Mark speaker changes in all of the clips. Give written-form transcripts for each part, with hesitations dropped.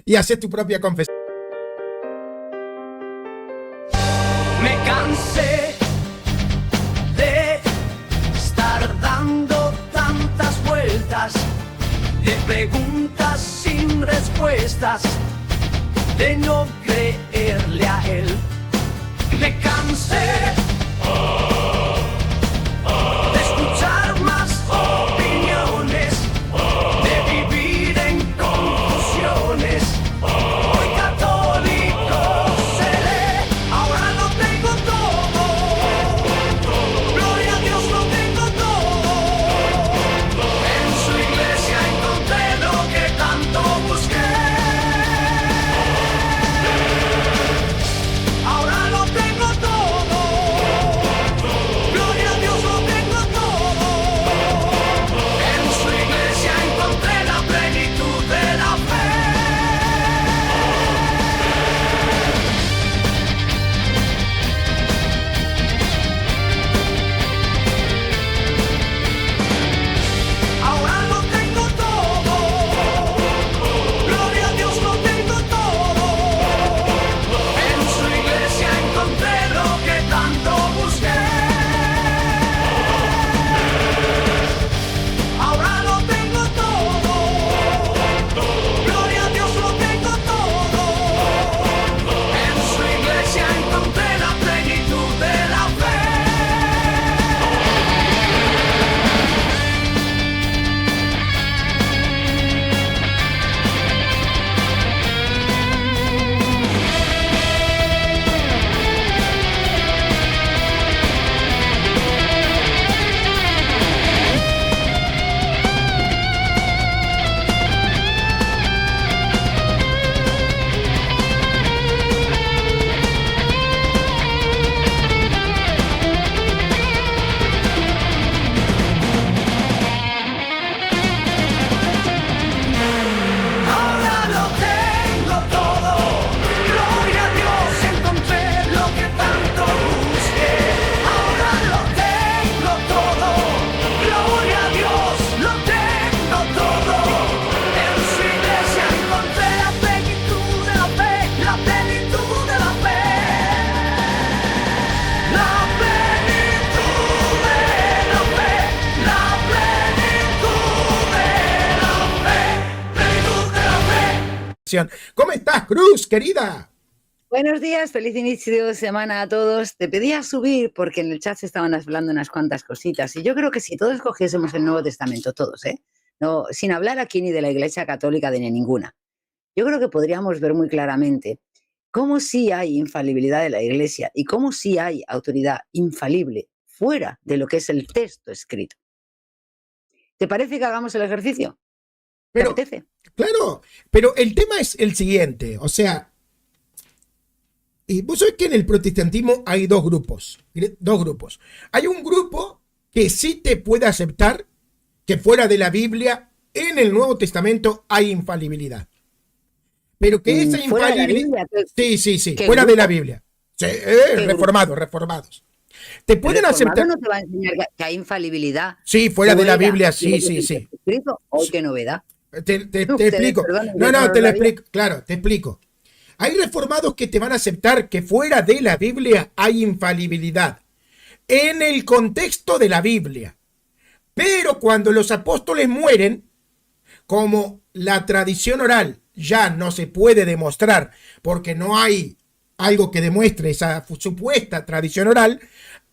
Speaker 1: y haces tu propia confesión.
Speaker 2: Me cansé de estar dando tantas vueltas, de preguntas sin respuestas, de no creerle a él. Me cansé de escuchar más opiniones, de vivir en confusiones. Hoy católico seré, ahora lo tengo todo. Gloria a Dios, lo tengo todo. En su iglesia encontré lo que tanto busqué. Ahora lo tengo todo. Gloria a Dios, lo tengo todo. En su iglesia encontré la plenitud de la fe. Ahora lo tengo todo. Gloria a Dios, lo tengo todo. En su iglesia encontré lo que tanto busqué. Ahora lo tengo todo. Gloria a Dios, lo tengo todo. En su iglesia encontré la plenitud de la fe. Ahora lo tengo todo. Gloria a Dios, encontré lo que tanto busqué. Ahora lo tengo todo. Gloria a Dios, lo tengo todo. En su iglesia encontré la plenitud de la fe, la plenitud de la fe. La plenitud de la fe, la plenitud de la fe, plenitud de la fe.
Speaker 1: ¿Cómo estás, Cruz, querida?
Speaker 3: Buenos días, feliz inicio de semana a todos. Te pedía subir porque en el chat se estaban hablando unas cuantas cositas y yo creo que si todos cogiésemos el Nuevo Testamento, todos, no, sin hablar aquí ni de la Iglesia Católica ni de ninguna, yo creo que podríamos ver muy claramente cómo sí hay infalibilidad de la Iglesia y cómo sí hay autoridad infalible fuera de lo que es el texto escrito. ¿Te parece que hagamos el ejercicio? ¿Te
Speaker 1: Pero,
Speaker 3: apetece?
Speaker 1: claro, pero el tema es el siguiente, o sea, y vos sabés que en el protestantismo hay dos grupos. Hay un grupo que sí te puede aceptar que fuera de la Biblia, en el Nuevo Testamento hay infalibilidad. Pero que esa
Speaker 3: Fuera de la
Speaker 1: infalibilidad...
Speaker 3: Biblia.
Speaker 1: Sí,
Speaker 3: ¿Qué
Speaker 1: fuera de la
Speaker 3: grupo?
Speaker 1: Biblia. Sí,
Speaker 3: ¿Qué grupo?
Speaker 1: reformados. Te
Speaker 3: El
Speaker 1: pueden
Speaker 3: reformado
Speaker 1: aceptar...
Speaker 3: no te va a enseñar que hay infalibilidad
Speaker 1: Sí, fuera de la
Speaker 3: fuera
Speaker 1: Biblia,
Speaker 3: de
Speaker 1: sí,
Speaker 3: lo que
Speaker 1: sí,
Speaker 3: es
Speaker 1: sí.
Speaker 3: escrito. ¡Oh, qué novedad!
Speaker 1: Te
Speaker 3: Ustedes,
Speaker 1: explico.
Speaker 3: perdonen,
Speaker 1: No,
Speaker 3: yo no
Speaker 1: te
Speaker 3: lo
Speaker 1: lo
Speaker 3: sabía.
Speaker 1: explico. Claro, te explico. Hay reformados que te van a aceptar que fuera de la Biblia hay infalibilidad. En el contexto de la Biblia. Pero cuando los apóstoles mueren, como la tradición oral ya no se puede demostrar porque no hay algo que demuestre esa supuesta tradición oral,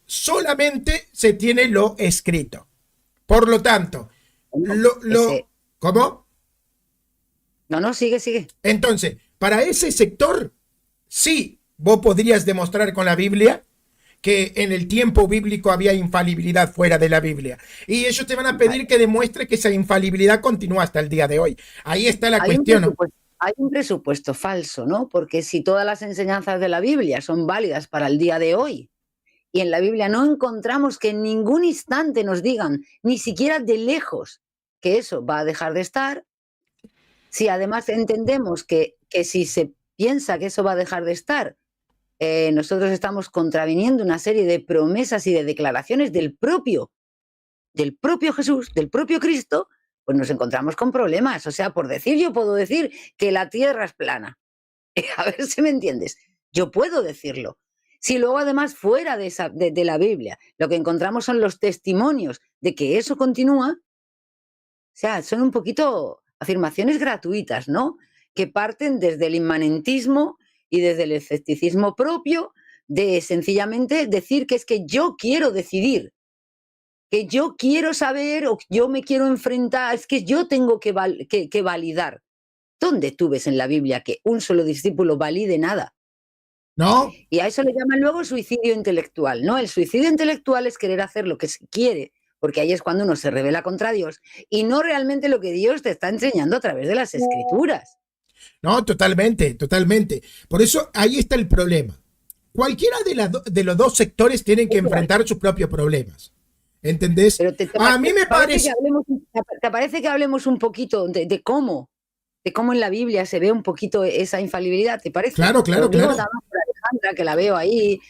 Speaker 1: solamente se tiene lo escrito. Por lo tanto, ¿cómo?
Speaker 3: No, sigue.
Speaker 1: Entonces, para ese sector, sí, vos podrías demostrar con la Biblia que en el tiempo bíblico había infalibilidad fuera de la Biblia. Y ellos te van a pedir que demuestre que esa infalibilidad continúa hasta el día de hoy. Ahí está la cuestión, ¿no?
Speaker 3: Hay un presupuesto falso, ¿no? Porque si todas las enseñanzas de la Biblia son válidas para el día de hoy, y en la Biblia no encontramos que en ningún instante nos digan, ni siquiera de lejos, que eso va a dejar de estar, si además entendemos que si se piensa que eso va a dejar de estar, nosotros estamos contraviniendo una serie de promesas y de declaraciones del propio Jesús, del propio Cristo, pues nos encontramos con problemas. O sea, por decir, yo puedo decir que la Tierra es plana. A ver si me entiendes. Yo puedo decirlo. Si luego además fuera de la Biblia lo que encontramos son los testimonios de que eso continúa, o sea, son un poquito afirmaciones gratuitas, ¿no? Que parten desde el inmanentismo y desde el escepticismo propio de sencillamente decir que es que yo quiero decidir, que yo quiero saber o yo me quiero enfrentar, es que yo tengo que validar. ¿Dónde tú ves en la Biblia que un solo discípulo valide nada?
Speaker 1: ¿No?
Speaker 3: Y a eso le llaman luego suicidio intelectual, ¿no? El suicidio intelectual es querer hacer lo que se quiere, porque ahí es cuando uno se revela contra Dios y no realmente lo que Dios te está enseñando a través de las Escrituras.
Speaker 1: No, totalmente, totalmente. Por eso ahí está el problema. Cualquiera de los dos sectores tienen que enfrentar sus propios problemas. ¿Entendés?
Speaker 3: Pero
Speaker 1: A mí me parece...
Speaker 3: ¿Te parece que hablemos un poquito de cómo en la Biblia se ve un poquito esa infalibilidad? ¿Te parece?
Speaker 1: Claro, claro,
Speaker 3: Lo digo
Speaker 1: claro.
Speaker 3: nada más por Alejandra, que la veo ahí.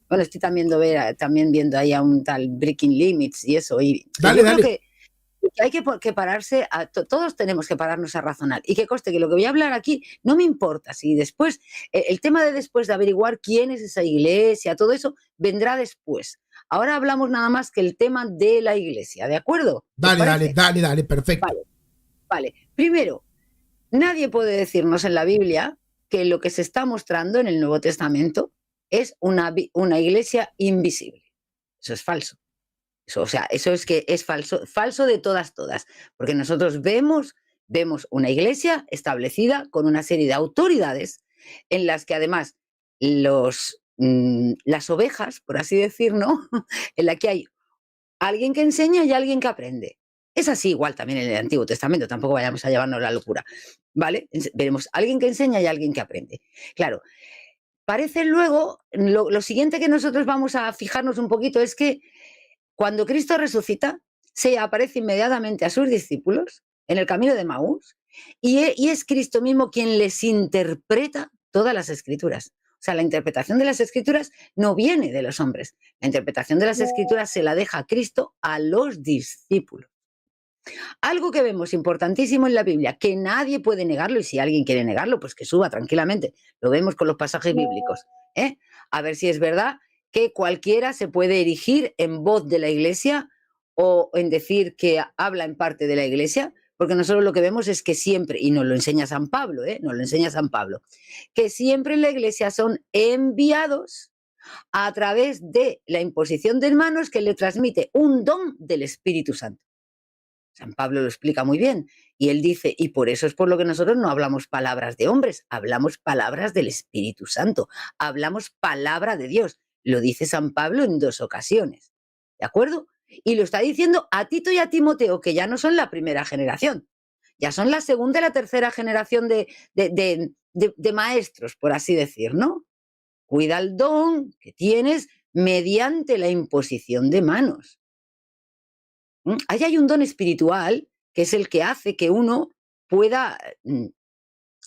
Speaker 3: Bueno, estoy también viendo ahí a un tal Breaking Limits y eso. Y
Speaker 1: Dale,
Speaker 3: yo creo
Speaker 1: dale.
Speaker 3: que hay que pararse, todos tenemos que pararnos a razonar. Y que conste que lo que voy a hablar aquí no me importa si después, el tema de después de averiguar quién es esa iglesia, todo eso vendrá después. Ahora hablamos nada más que el tema de la iglesia, ¿de acuerdo?
Speaker 1: Dale, perfecto.
Speaker 3: Vale. Primero, nadie puede decirnos en la Biblia que lo que se está mostrando en el Nuevo Testamento es una iglesia invisible. Eso es falso. Eso es que es falso de todas, porque nosotros vemos una iglesia establecida con una serie de autoridades en las que además las ovejas, por así decir, ¿no? En la que hay alguien que enseña y alguien que aprende. Es así igual también en el Antiguo Testamento, tampoco vayamos a llevarnos la locura, ¿vale? Veremos alguien que enseña y alguien que aprende. Claro, parece luego, lo siguiente que nosotros vamos a fijarnos un poquito es que cuando Cristo resucita, se aparece inmediatamente a sus discípulos en el camino de Maús y es Cristo mismo quien les interpreta todas las Escrituras. O sea, la interpretación de las Escrituras no viene de los hombres. La interpretación de las Escrituras se la deja Cristo a los discípulos. Algo que vemos importantísimo en la Biblia, que nadie puede negarlo, y si alguien quiere negarlo, pues que suba tranquilamente. Lo vemos con los pasajes bíblicos. A ver si es verdad que cualquiera se puede erigir en voz de la iglesia o en decir que habla en parte de la iglesia, porque nosotros lo que vemos es que siempre, y nos lo enseña San Pablo, que siempre en la iglesia son enviados a través de la imposición de manos que le transmite un don del Espíritu Santo. San Pablo lo explica muy bien y él dice, y por eso es por lo que nosotros no hablamos palabras de hombres, hablamos palabras del Espíritu Santo, hablamos palabra de Dios. Lo dice San Pablo en 2 ocasiones, ¿de acuerdo? Y lo está diciendo a Tito y a Timoteo, que ya no son la primera generación, ya son la segunda y la tercera generación de maestros, por así decir, ¿no? Cuida el don que tienes mediante la imposición de manos. Ahí hay un don espiritual que es el que hace que uno pueda,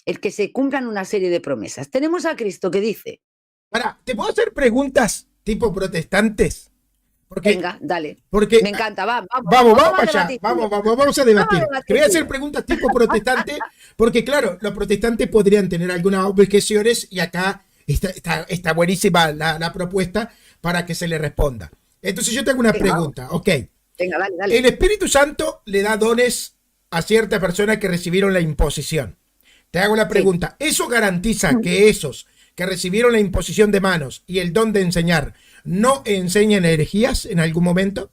Speaker 3: el que se cumplan una serie de promesas. Tenemos a Cristo que dice...
Speaker 1: ¿Te puedo hacer preguntas tipo protestantes?
Speaker 3: Venga, dale.
Speaker 1: Porque,
Speaker 3: me encanta, vamos
Speaker 1: allá, vamos a debatir. Te voy a hacer preguntas tipo protestante, porque claro, los protestantes podrían tener algunas objeciones y acá está buenísima la propuesta para que se le responda. Entonces yo tengo una pregunta, ok.
Speaker 3: Venga, dale.
Speaker 1: El Espíritu Santo le da dones a ciertas personas que recibieron la imposición. Te hago la pregunta, ¿eso garantiza que esos que recibieron la imposición de manos y el don de enseñar no enseñen herejías en algún momento?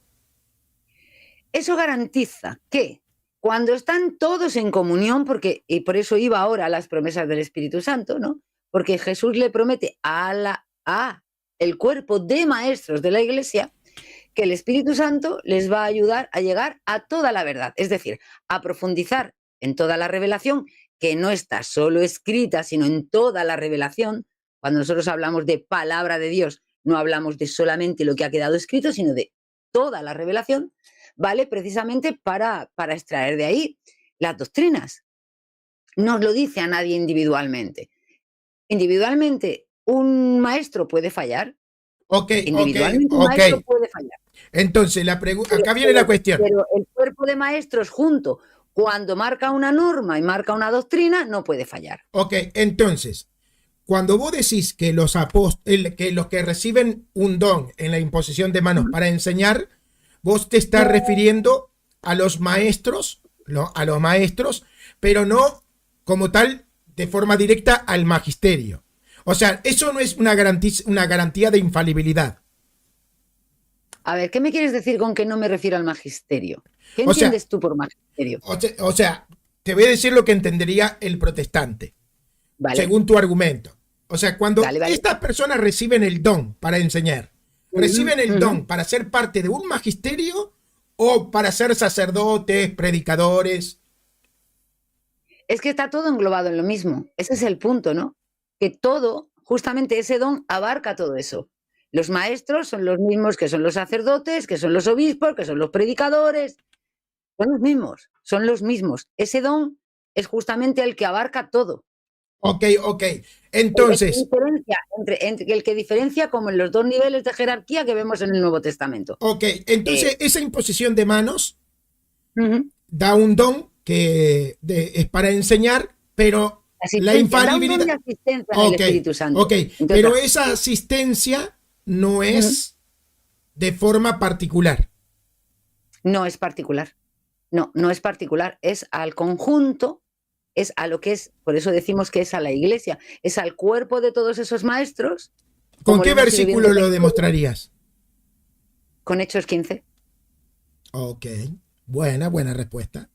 Speaker 3: Eso garantiza que cuando están todos en comunión, y por eso iba ahora a las promesas del Espíritu Santo, ¿no? Porque Jesús le promete a el cuerpo de maestros de la iglesia que el Espíritu Santo les va a ayudar a llegar a toda la verdad, es decir, a profundizar en toda la revelación, que no está solo escrita, sino en toda la revelación. Cuando nosotros hablamos de palabra de Dios, no hablamos de solamente lo que ha quedado escrito, sino de toda la revelación, ¿vale? Precisamente para extraer de ahí las doctrinas. No lo dice a nadie individualmente. Individualmente, un maestro puede fallar. Individualmente, un maestro puede fallar.
Speaker 1: Entonces, acá viene la cuestión.
Speaker 3: Pero el cuerpo de maestros junto Cuando marca una norma y marca una doctrina, no puede fallar.
Speaker 1: Ok, entonces, cuando vos decís que que los que reciben un don en la imposición de manos para enseñar, vos te estás refiriendo a los maestros, a los maestros, pero no como tal de forma directa al magisterio. O sea, eso no es una garantía de infalibilidad.
Speaker 3: A ver, ¿qué me quieres decir con que no me refiero al magisterio? ¿Qué
Speaker 1: O sea,
Speaker 3: entiendes tú por magisterio?
Speaker 1: O sea, te voy a decir lo que entendería el protestante,
Speaker 3: Vale,
Speaker 1: según tu argumento. O sea, cuando
Speaker 3: vale.
Speaker 1: estas personas reciben el don para enseñar, reciben el
Speaker 3: Ujú.
Speaker 1: don para ser parte de un magisterio o para ser sacerdotes, predicadores.
Speaker 3: Es que está todo englobado en lo mismo. Ese es el punto, ¿no? Que todo, justamente ese don, abarca todo eso. Los maestros son los mismos que son los sacerdotes, que son los obispos, que son los predicadores. Son los mismos, son los mismos. Ese don es justamente el que abarca todo.
Speaker 1: Ok. Entonces,
Speaker 3: El que diferencia como en los dos niveles de jerarquía que vemos en el Nuevo Testamento.
Speaker 1: esa imposición de manos
Speaker 3: Ujú.
Speaker 1: da un don que es para enseñar, pero la
Speaker 3: Da un don de
Speaker 1: infalibilidad.
Speaker 3: asistencia en el
Speaker 1: Ok,
Speaker 3: Espíritu Santo.
Speaker 1: ok,
Speaker 3: Entonces,
Speaker 1: pero esa asistencia no es de forma particular.
Speaker 3: no es particular. No, no es particular. Es al conjunto, es a lo que es, por eso decimos que es a la iglesia, es al cuerpo de todos esos maestros.
Speaker 1: ¿Con
Speaker 3: como
Speaker 1: qué
Speaker 3: lo hemos ido
Speaker 1: versículo
Speaker 3: viendo
Speaker 1: lo demostrarías?
Speaker 3: con Hechos 15.
Speaker 1: Ok, buena respuesta.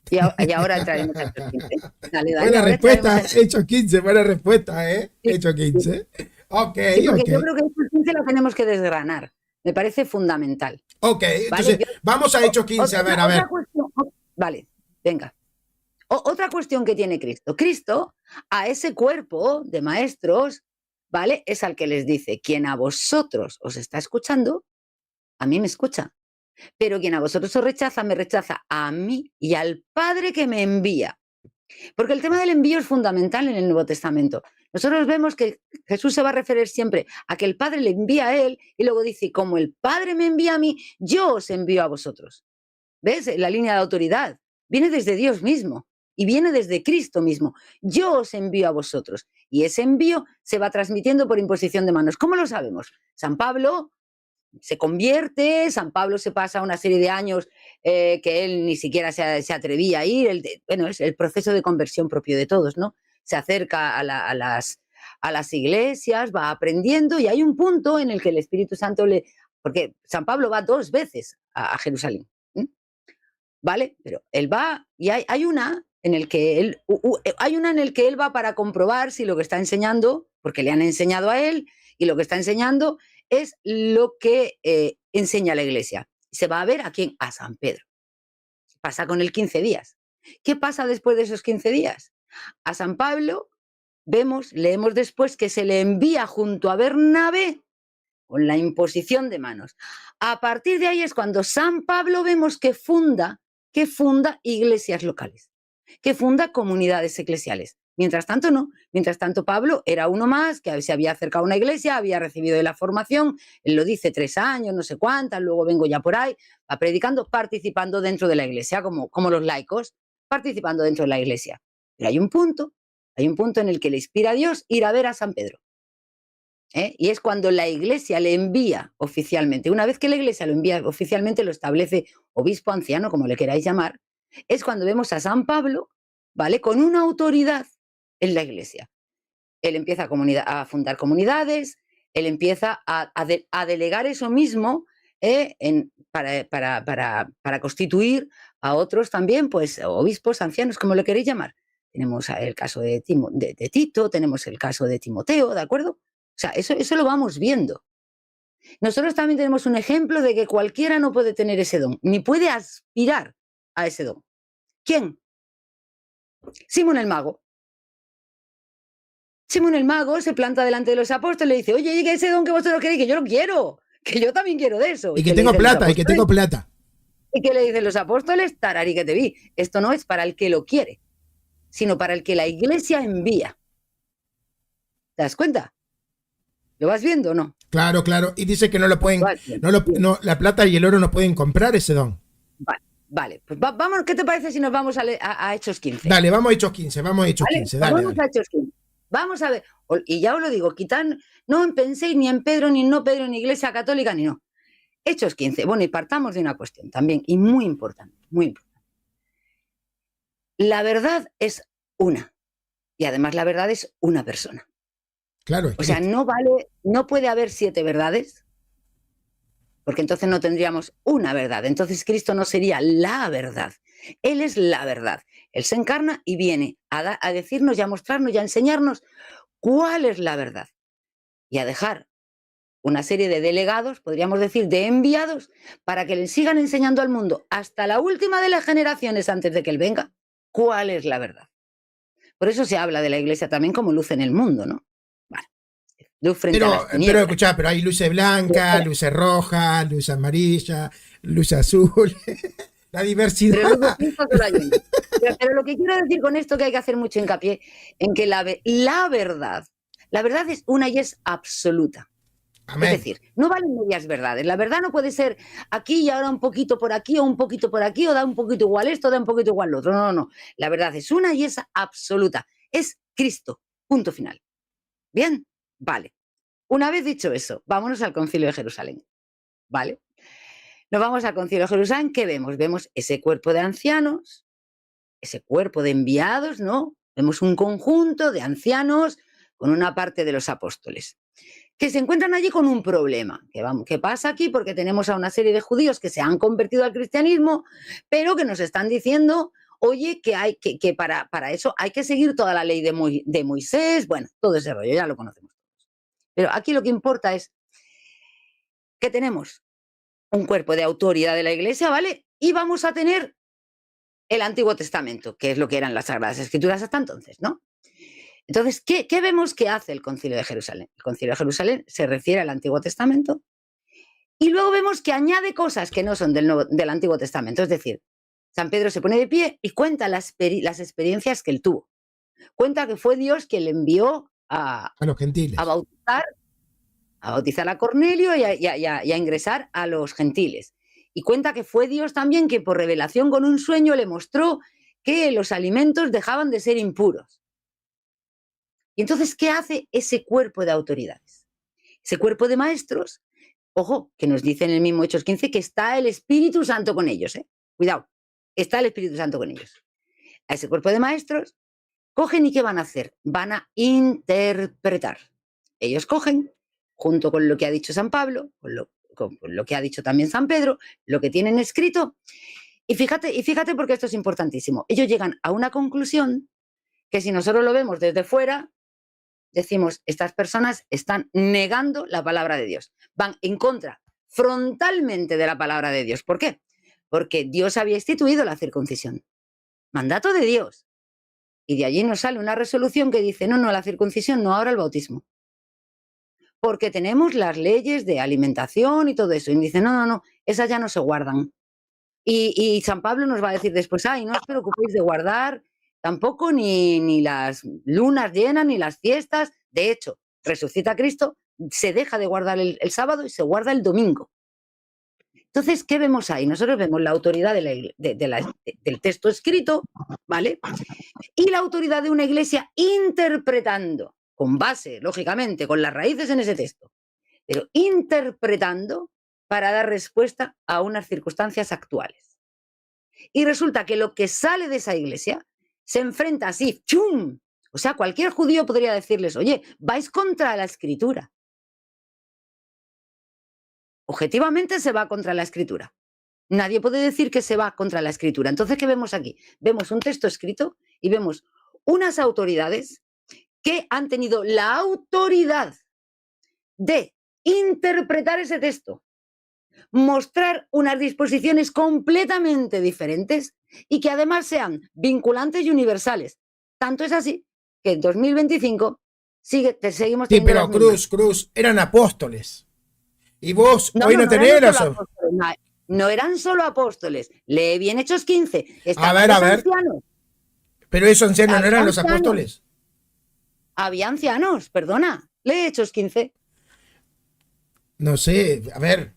Speaker 3: Y ahora entraremos a Hechos 15. Dale,
Speaker 1: Buena
Speaker 3: ahora
Speaker 1: respuesta,
Speaker 3: entraremos
Speaker 1: hecho 15, buena respuesta,
Speaker 3: Sí,
Speaker 1: Hecho 15. Ok,
Speaker 3: sí, porque
Speaker 1: ok.
Speaker 3: yo creo que Hechos 15 lo tenemos que desgranar. Me parece fundamental.
Speaker 1: Ok, entonces vamos a Hechos 15, a ver.
Speaker 3: Otra cuestión, vale, venga. Otra cuestión que tiene Cristo. Cristo, a ese cuerpo de maestros, ¿vale? Es al que les dice, quien a vosotros os está escuchando, a mí me escucha. Pero quien a vosotros os rechaza, me rechaza a mí y al Padre que me envía. Porque el tema del envío es fundamental en el Nuevo Testamento. Nosotros vemos que Jesús se va a referir siempre a que el Padre le envía a él y luego dice, como el Padre me envía a mí, yo os envío a vosotros. ¿Ves? La línea de autoridad viene desde Dios mismo y viene desde Cristo mismo. Yo os envío a vosotros. Y ese envío se va transmitiendo por imposición de manos. ¿Cómo lo sabemos? San Pablo se convierte, San Pablo se pasa una serie de años que él ni siquiera se atrevía a ir. Bueno, es el proceso de conversión propio de todos, ¿no? Se acerca a las iglesias, va aprendiendo y hay un punto en el que el Espíritu Santo porque San Pablo va 2 veces a Jerusalén. ¿Vale? Pero él va y hay una en el que él va para comprobar si lo que está enseñando, porque le han enseñado a él, y lo que está enseñando es lo que enseña la iglesia. Se va a ver a quién, a San Pedro. Pasa con él 15 días. ¿Qué pasa después de esos 15 días? A San Pablo leemos después que se le envía junto a Bernabé con la imposición de manos. A partir de ahí es cuando San Pablo vemos que funda iglesias locales, que funda comunidades eclesiales. Mientras tanto, no. Mientras tanto, Pablo era uno más que se había acercado a una iglesia, había recibido de la formación, él lo dice 3 años, no sé cuántas, luego vengo ya por ahí, va predicando, participando dentro de la iglesia, como los laicos, participando dentro de la iglesia. Pero hay un punto en el que le inspira a Dios ir a ver a San Pedro. Y es cuando la iglesia le envía oficialmente. Una vez que la iglesia lo envía oficialmente, lo establece obispo, anciano, como le queráis llamar, es cuando vemos a San Pablo, ¿vale? Con una autoridad en la iglesia. Él empieza a fundar comunidades, él empieza a delegar eso mismo para constituir a otros también, pues obispos, ancianos, como le queréis llamar. Tenemos el caso de Tito, tenemos el caso de Timoteo, ¿de acuerdo? O sea, eso lo vamos viendo. Nosotros también tenemos un ejemplo de que cualquiera no puede tener ese don, ni puede aspirar a ese don. ¿Quién? Simón el Mago. Simón el Mago se planta delante de los apóstoles y dice, oye, que ese don que vosotros queréis, que yo lo quiero, que yo también quiero de eso.
Speaker 1: Y que tengo plata, y que tengo plata.
Speaker 3: Y que le dicen los apóstoles, tarari que te vi, esto no es para el que lo quiere, sino para el que la iglesia envía. ¿Te das cuenta? ¿Lo vas viendo o no?
Speaker 1: Claro. Y dice que no lo pueden, la plata y el oro no pueden comprar ese don.
Speaker 3: Vale. Vale, pues vamos, ¿qué te parece si nos vamos a Hechos 15?
Speaker 1: Dale, vamos a Hechos 15, vamos a Hechos
Speaker 3: ¿Vale?
Speaker 1: 15,
Speaker 3: Pues
Speaker 1: dale,
Speaker 3: vamos
Speaker 1: dale.
Speaker 3: a Hechos 15. Vamos a ver, y ya os lo digo, no penséis ni en Pedro, ni en no Pedro, ni Iglesia Católica, ni no. Hechos 15. Bueno, y partamos de una cuestión también, y muy importante, muy importante. La verdad es una, y además la verdad es una persona.
Speaker 1: Claro, es
Speaker 3: O sea,
Speaker 1: Cristo.
Speaker 3: no puede haber 7 verdades, porque entonces no tendríamos una verdad. Entonces Cristo no sería la verdad. Él es la verdad. Él se encarna y viene a decirnos y a mostrarnos y a enseñarnos cuál es la verdad. Y a dejar una serie de delegados, podríamos decir, de enviados, para que le sigan enseñando al mundo, hasta la última de las generaciones antes de que él venga, cuál es la verdad. Por eso se habla de la Iglesia también como luz en el mundo, ¿no? Vale. Luz frente a las
Speaker 1: Pero
Speaker 3: tinieblas.
Speaker 1: escuchá, pero hay luces blancas, luces rojas, luz amarilla, luz azul, la diversidad.
Speaker 3: Pero luego Cristo solo hay uno. Pero lo que quiero decir con esto, que hay que hacer mucho hincapié en que la verdad es una y es absoluta.
Speaker 1: Amén.
Speaker 3: Es decir, no valen medias verdades. La verdad no puede ser aquí y ahora un poquito por aquí o un poquito por aquí, o da un poquito igual esto, da un poquito igual lo otro. No, no, no. La verdad es una y es absoluta. Es Cristo. Punto final. ¿Bien? Vale. Una vez dicho eso, vámonos al Concilio de Jerusalén. ¿Vale? Nos vamos al Concilio de Jerusalén. ¿Qué vemos? Vemos ese cuerpo de ancianos, ese cuerpo de enviados, ¿no? Vemos un conjunto de ancianos con una parte de los apóstoles, que se encuentran allí con un problema. ¿Qué pasa aquí? Porque tenemos a una serie de judíos que se han convertido al cristianismo, pero que nos están diciendo, oye, que para eso hay que seguir toda la ley de Moisés, bueno, todo ese rollo, ya lo conocemos. Pero aquí lo que importa es que tenemos un cuerpo de autoridad de la Iglesia, ¿vale? Y vamos a tener el Antiguo Testamento, que es lo que eran las Sagradas Escrituras hasta entonces, ¿no? Entonces, ¿qué vemos que hace el Concilio de Jerusalén? El Concilio de Jerusalén se refiere al Antiguo Testamento y luego vemos que añade cosas que no son del Antiguo Testamento. Es decir, San Pedro se pone de pie y cuenta las experiencias que él tuvo. Cuenta que fue Dios quien le envió
Speaker 1: A los gentiles.
Speaker 3: a bautizar a Cornelio y a ingresar a los gentiles. Y cuenta que fue Dios también que por revelación con un sueño le mostró que los alimentos dejaban de ser impuros. Y entonces, ¿qué hace ese cuerpo de autoridades? Ese cuerpo de maestros, ojo, que nos dice en el mismo Hechos 15 que está el Espíritu Santo con ellos, ¿eh? Cuidado, está el Espíritu Santo con ellos. A ese cuerpo de maestros cogen y ¿qué van a hacer? Van a interpretar. Ellos cogen, junto con lo que ha dicho San Pablo, con lo que ha dicho también San Pedro, lo que tienen escrito, y fíjate porque esto es importantísimo. Ellos llegan a una conclusión que si nosotros lo vemos desde fuera, decimos, estas personas están negando la palabra de Dios. Van en contra frontalmente de la palabra de Dios. ¿Por qué? Porque Dios había instituido la circuncisión. Mandato de Dios. Y de allí nos sale una resolución que dice, no, la circuncisión, no, ahora el bautismo. Porque tenemos las leyes de alimentación y todo eso. Y dice, no, esas ya no se guardan. Y San Pablo nos va a decir después, no os preocupéis de guardar tampoco ni las lunas llenas, ni las fiestas. De hecho, resucita Cristo, se deja de guardar el sábado y se guarda el domingo. Entonces, ¿qué vemos ahí? Nosotros vemos la autoridad del texto escrito, ¿vale? Y la autoridad de una iglesia interpretando, con base, lógicamente, con las raíces en ese texto, pero interpretando para dar respuesta a unas circunstancias actuales. Y resulta que lo que sale de esa iglesia se enfrenta así, ¡chum! O sea, cualquier judío podría decirles, oye, vais contra la escritura. Objetivamente se va contra la escritura. Nadie puede decir que se va contra la escritura. Entonces, ¿qué vemos aquí? Vemos un texto escrito y vemos unas autoridades que han tenido la autoridad de interpretar ese texto, mostrar unas disposiciones completamente diferentes y que además sean vinculantes y universales. Tanto es así que en 2025 seguimos teniendo
Speaker 1: Sí, pero Cruz, eran apóstoles. Y vos hoy no tenés eso.
Speaker 3: No eran solo apóstoles. Lee bien Hechos 15.
Speaker 1: A ver.
Speaker 3: Ancianos.
Speaker 1: Pero esos ancianos no eran los apóstoles.
Speaker 3: Había ancianos, perdona. Lee Hechos 15.
Speaker 1: No sé, a ver.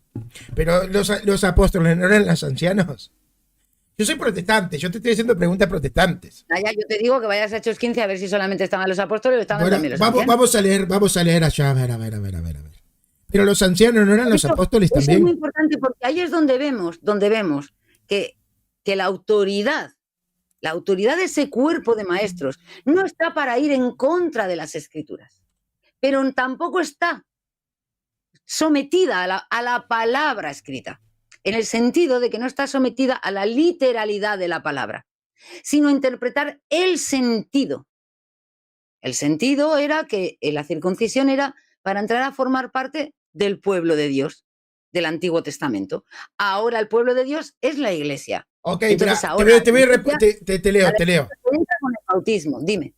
Speaker 1: Pero los apóstoles no eran los ancianos. Yo soy protestante, yo te estoy haciendo preguntas protestantes.
Speaker 3: Ah, ya, yo te digo que vayas a Hechos 15 a ver si solamente estaban los apóstoles o estaban
Speaker 1: Bueno,
Speaker 3: también los
Speaker 1: vamos,
Speaker 3: ancianos.
Speaker 1: vamos a leer allá, a ver. Pero los ancianos no eran los apóstoles
Speaker 3: Eso es muy
Speaker 1: también.
Speaker 3: importante porque ahí es donde vemos que la autoridad de ese cuerpo de maestros no está para ir en contra de las escrituras, pero tampoco está sometida a la palabra escrita, en el sentido de que no está sometida a la literalidad de la palabra, sino a interpretar el sentido. El sentido era que la circuncisión era para entrar a formar parte del pueblo de Dios, del Antiguo Testamento. Ahora el pueblo de Dios es la iglesia.
Speaker 1: Ok, mira,
Speaker 3: Entonces ahora
Speaker 1: te
Speaker 3: la iglesia
Speaker 1: te leo, te leo.
Speaker 3: entra con el bautismo. Dime.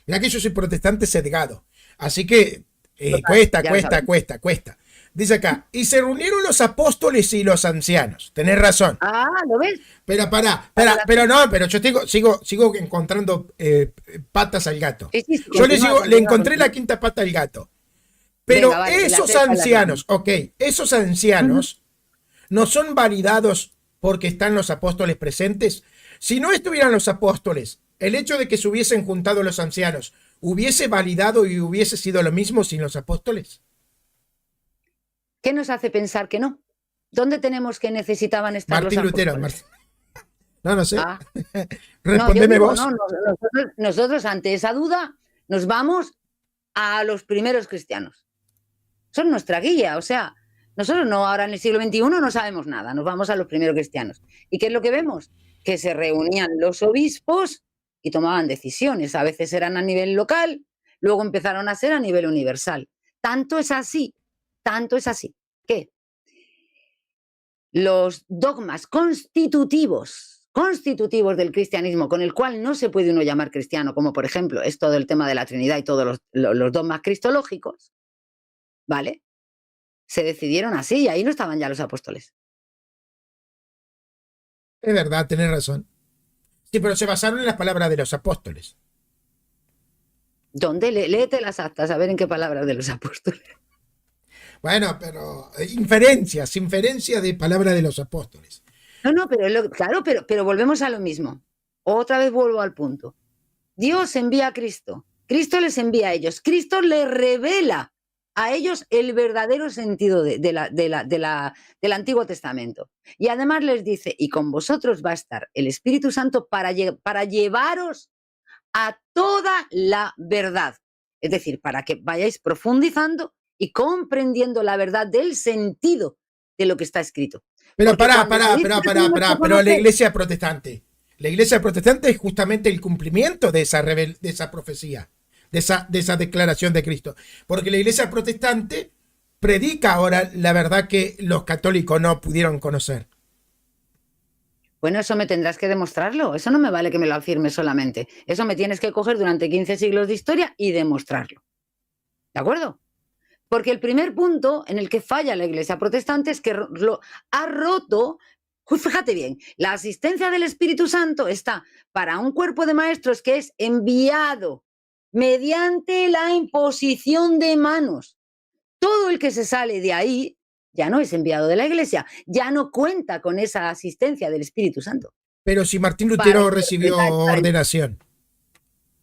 Speaker 1: Mira que yo soy protestante sesgado. Así que
Speaker 3: Ya lo sabemos.
Speaker 1: cuesta. Dice acá, y se reunieron los apóstoles y los ancianos. Tenés razón.
Speaker 3: Ah, ¿lo ves?
Speaker 1: Pero pero yo sigo encontrando patas al gato.
Speaker 3: Sí, sí, sí,
Speaker 1: Yo le
Speaker 3: continúa,
Speaker 1: encontré la
Speaker 3: continúa.
Speaker 1: quinta pata al gato. Pero
Speaker 3: Venga, vale,
Speaker 1: esos
Speaker 3: la
Speaker 1: ancianos, ok, esos ancianos no son validados porque están los apóstoles presentes. Si no estuvieran los apóstoles, el hecho de que se hubiesen juntado los ancianos, ¿hubiese validado y hubiese sido lo mismo sin los apóstoles?
Speaker 3: ¿Qué nos hace pensar que no? ¿Dónde tenemos que necesitaban estar
Speaker 1: Martín
Speaker 3: los
Speaker 1: Lutero.
Speaker 3: apóstoles?
Speaker 1: No sé.
Speaker 3: Ah, no, yo
Speaker 1: Respondeme
Speaker 3: digo,
Speaker 1: vos.
Speaker 3: no, nosotros ante esa duda nos vamos a los primeros cristianos. Son nuestra guía, o sea, nosotros no ahora en el siglo XXI no sabemos nada, nos vamos a los primeros cristianos. ¿Y qué es lo que vemos? Que se reunían los obispos y tomaban decisiones, a veces eran a nivel local, luego empezaron a ser a nivel universal. Tanto es así que los dogmas constitutivos del cristianismo, con el cual no se puede uno llamar cristiano, como por ejemplo es todo el tema de la Trinidad y todos los dogmas cristológicos, ¿vale? Se decidieron así y ahí no estaban ya los apóstoles.
Speaker 1: Es verdad, tenés razón. Sí, pero se basaron en las palabras de los apóstoles.
Speaker 3: ¿Dónde? Léete las actas, a ver en qué palabras de los apóstoles.
Speaker 1: Bueno, pero inferencias de palabras de los apóstoles.
Speaker 3: No, claro, pero volvemos a lo mismo. Otra vez vuelvo al punto. Dios envía a Cristo. Cristo les envía a ellos. Cristo les revela a ellos el verdadero sentido del Antiguo Testamento. Y además les dice, y con vosotros va a estar el Espíritu Santo para llevaros a toda la verdad. Es decir, para que vayáis profundizando y comprendiendo la verdad del sentido de lo que está escrito.
Speaker 1: Pero
Speaker 3: Porque cuando se dice que tenemos que
Speaker 1: pero la
Speaker 3: conocer-
Speaker 1: iglesia protestante es justamente el cumplimiento de esa profecía, de esa declaración de Cristo. Porque la iglesia protestante predica ahora la verdad que los católicos no pudieron conocer.
Speaker 3: Bueno, eso me tendrás que demostrarlo. Eso no me vale que me lo afirmes solamente. Eso me tienes que coger durante 15 siglos de historia y demostrarlo. ¿De acuerdo? Porque el primer punto en el que falla la iglesia protestante es que ha roto, fíjate bien, la asistencia del Espíritu Santo está para un cuerpo de maestros que es enviado mediante la imposición de manos. Todo el que se sale de ahí ya no es enviado de la iglesia, ya no cuenta con esa asistencia del Espíritu Santo.
Speaker 1: Pero si Martín Lutero
Speaker 3: Para
Speaker 1: recibió
Speaker 3: interpretar-
Speaker 1: ordenación,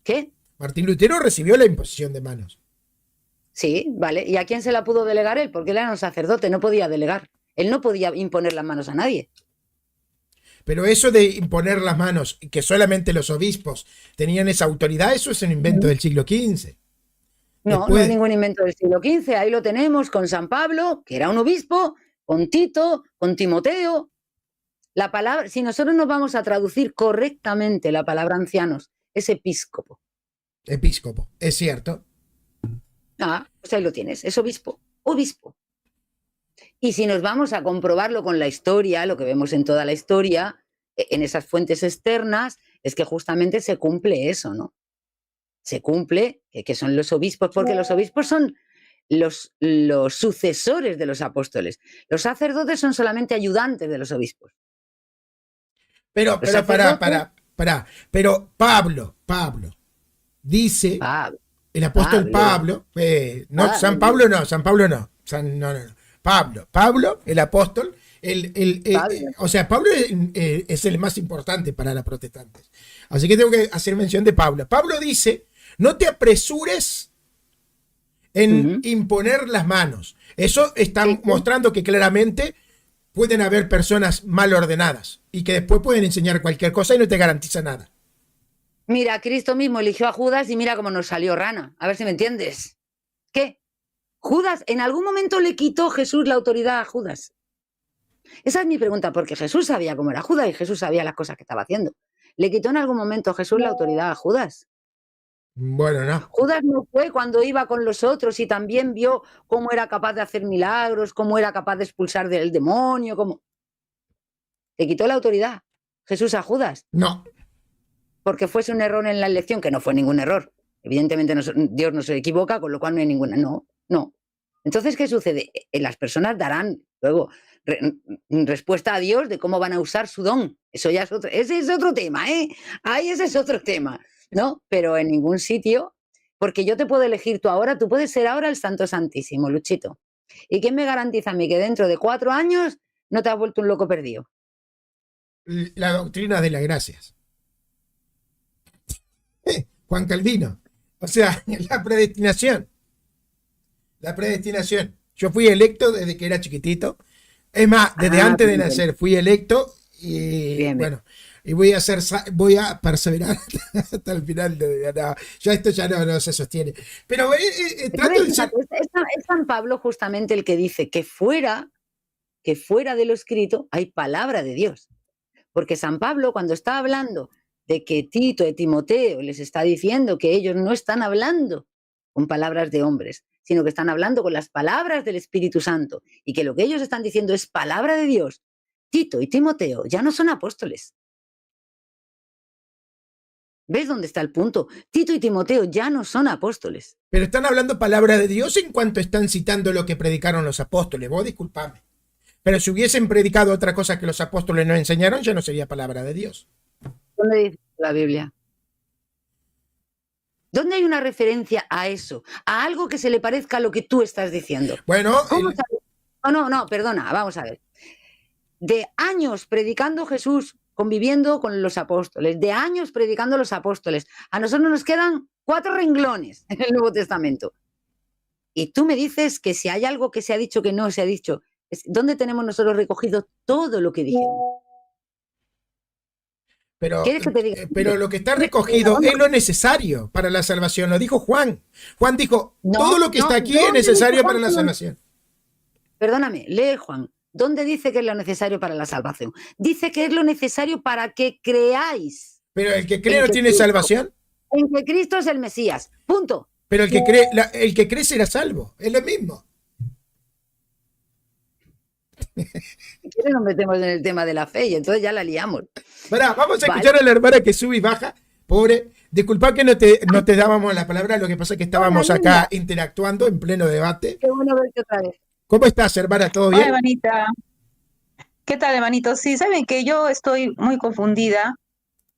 Speaker 3: ¿Qué?
Speaker 1: Martín Lutero recibió la imposición de manos.
Speaker 3: Sí, vale. ¿Y a quién se la pudo delegar él? Porque él era un sacerdote, no podía delegar. Él no podía imponer las manos a nadie.
Speaker 1: Pero eso de imponer las manos y que solamente los obispos tenían esa autoridad, eso es un invento del siglo XV.
Speaker 3: No,
Speaker 1: Después-
Speaker 3: no es ningún invento del siglo XV. Ahí lo tenemos con San Pablo, que era un obispo, con Tito, con Timoteo. La palabra, si nosotros nos vamos a traducir correctamente la palabra ancianos, es episcopo.
Speaker 1: Episcopo, es cierto.
Speaker 3: Ah, pues ahí lo tienes, es obispo, obispo. Y si nos vamos a comprobarlo con la historia, lo que vemos en toda la historia, en esas fuentes externas, es que justamente se cumple eso, ¿no? Se cumple que son los obispos, porque los obispos son los sucesores de los apóstoles. Los sacerdotes son solamente ayudantes de los obispos.
Speaker 1: Pero Pablo dice,
Speaker 3: Pablo.
Speaker 1: el apóstol Pablo, no,
Speaker 3: Pablo.
Speaker 1: San Pablo no, no. Pablo, el apóstol,
Speaker 3: Pablo.
Speaker 1: o sea, Pablo es el más importante para los protestantes. Así que tengo que hacer mención de Pablo. Pablo dice, no te apresures en imponer las manos. Eso está mostrando que claramente pueden haber personas mal ordenadas y que después pueden enseñar cualquier cosa y no te garantiza nada.
Speaker 3: Mira, Cristo mismo eligió a Judas y mira cómo nos salió rana. A ver si me entiendes. ¿Qué? Judas, ¿en algún momento le quitó Jesús la autoridad a Judas? Esa es mi pregunta, porque Jesús sabía cómo era Judas y Jesús sabía las cosas que estaba haciendo. ¿Le quitó en algún momento Jesús la autoridad a Judas?
Speaker 1: Bueno, no.
Speaker 3: Judas no fue cuando iba con los otros y también vio cómo era capaz de hacer milagros, cómo era capaz de expulsar del demonio, cómo... ¿Le quitó la autoridad Jesús a Judas?
Speaker 1: No.
Speaker 3: Porque fuese un error en la elección, que no fue ningún error. Evidentemente Dios no se equivoca, con lo cual no hay ninguna. No. Entonces, ¿qué sucede? Las personas darán luego respuesta a Dios de cómo van a usar su don. Eso ya es otro, ese es otro tema, ¿eh? Ahí ese es otro tema, ¿no? Pero en ningún sitio, porque yo te puedo elegir tú ahora, tú puedes ser ahora el Santo Santísimo, Luchito. ¿Y quién me garantiza a mí que dentro de 4 años no te has vuelto un loco perdido?
Speaker 1: La doctrina de las gracias. Juan Calvino. O sea, la predestinación. La predestinación. Yo fui electo desde que era chiquitito. Es más, desde antes de nacer fui electo y
Speaker 3: Bien.
Speaker 1: bueno, y voy a perseverar hasta el final. Ya esto ya no se sostiene. Pero trato de ser...
Speaker 3: Es San Pablo justamente el que dice que fuera de lo escrito hay palabra de Dios. Porque San Pablo, cuando está hablando de que Tito y Timoteo les está diciendo que ellos no están hablando con palabras de hombres, sino que están hablando con las palabras del Espíritu Santo, y que lo que ellos están diciendo es palabra de Dios. Tito y Timoteo ya no son apóstoles. ¿Ves dónde está el punto? Tito y Timoteo ya no son apóstoles.
Speaker 1: Pero están hablando palabra de Dios en cuanto están citando lo que predicaron los apóstoles. Vos disculpame. Pero si hubiesen predicado otra cosa que los apóstoles no enseñaron, ya no sería palabra de Dios.
Speaker 3: ¿Dónde dice la Biblia? ¿Dónde hay una referencia a eso? A algo que se le parezca a lo que tú estás diciendo.
Speaker 1: Bueno,
Speaker 3: ¿Cómo sabes? No, perdona, vamos a ver. De años predicando Jesús, conviviendo con los apóstoles, de años predicando los apóstoles, a nosotros nos quedan 4 renglones en el Nuevo Testamento. Y tú me dices que si hay algo que se ha dicho que no se ha dicho, ¿dónde tenemos nosotros recogido todo lo que dijeron? ¿Quieres que te diga?
Speaker 1: Pero lo que está recogido es lo necesario para la salvación. Lo dijo Juan. Juan dijo, todo lo que está aquí es necesario para la salvación.
Speaker 3: Perdóname, lee Juan. ¿Dónde dice que es lo necesario para la salvación? Dice que es lo necesario para que creáis.
Speaker 1: Pero el que cree no tiene salvación.
Speaker 3: En que Cristo es el Mesías. Punto.
Speaker 1: Pero el que cree será salvo. Es lo mismo.
Speaker 3: Si quieres nos metemos en el tema de la fe y entonces ya la liamos.
Speaker 1: Pará, vamos a escuchar a la hermana que sube y baja. Pobre, disculpa que no te dábamos la palabra, lo que pasa es que estábamos acá interactuando en pleno debate.
Speaker 3: Qué bueno verte otra vez.
Speaker 1: ¿Cómo estás, hermana? ¿Todo bien?
Speaker 4: Hola, hermanita. ¿Qué tal, hermanito? Sí, saben que yo estoy muy confundida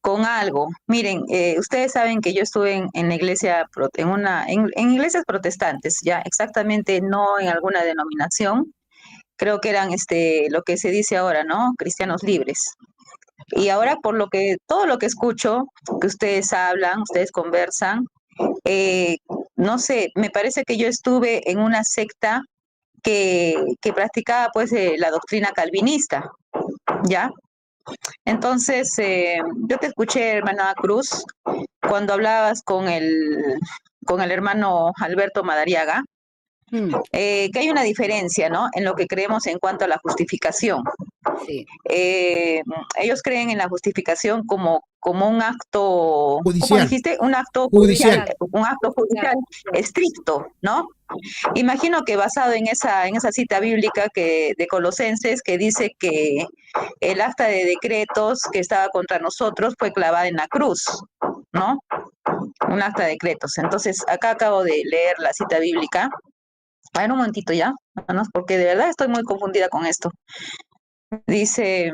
Speaker 4: con algo. Miren, ustedes saben que yo estuve en la iglesia, en iglesias protestantes, ya exactamente no en alguna denominación. Creo que eran lo que se dice ahora, ¿no? Cristianos libres. Y ahora todo lo que escucho, que ustedes hablan, ustedes conversan, no sé, me parece que yo estuve en una secta que practicaba pues la doctrina calvinista, ¿ya? Entonces, yo te escuché, hermana Cruz, cuando hablabas con el hermano Alberto Madariaga, que hay una diferencia, ¿no? En lo que creemos en cuanto a la justificación.
Speaker 3: Sí.
Speaker 4: Ellos creen en la justificación como un acto
Speaker 1: judicial.
Speaker 4: ¿Cómo dijiste? Un acto judicial estricto, ¿no? Imagino que basado en esa cita bíblica de Colosenses, que dice que el acta de decretos que estaba contra nosotros fue clavada en la cruz, ¿no? Un acta de decretos. Entonces, acá acabo de leer la cita bíblica. A ver, un momentito ya, hermanos, porque de verdad estoy muy confundida con esto. Dice...